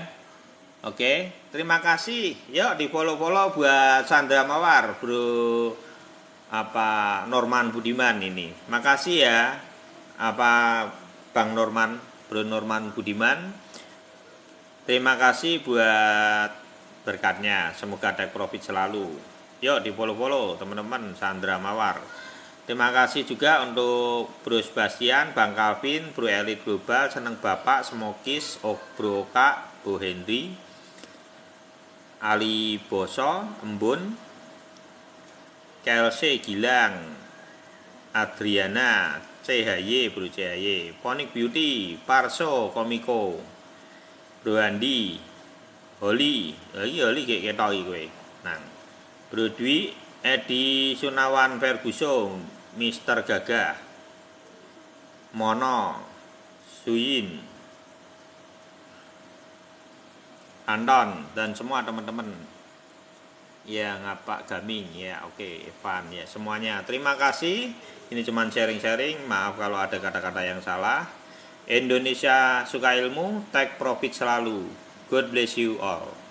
Speaker 1: Oke, terima kasih. Yuk di follow-follow buat Sandra Mawar, Bro Norman Budiman ini. Makasih ya. Bang Norman, Bro Norman Budiman. Terima kasih buat berkatnya. Semoga take profit selalu. Yuk di follow-follow teman-teman Sandra Mawar. Terima kasih juga untuk Bro Sebastian, Bang Calvin, Bro Elite Global, Seneng Bapak, Smokis, Bro Oka, Bro Henry, Ali Boso, Embun, KLC Gilang, Adriana, CHY, Bro CHY, Ponic Beauty, Parso, Komiko, Bro Andi, Holly kayak ketok iki kowe. Nah, Bro Dwi, Edi Sunawan Ferguson, Mister Gagah, Mono, Suyin, Anton dan semua teman-teman Ya, ngapak gaming ya, oke, Evan ya, semuanya. Terima kasih. Ini cuman sharing-sharing. Maaf kalau ada kata-kata yang salah. Indonesia suka ilmu, take profit selalu. God bless you all.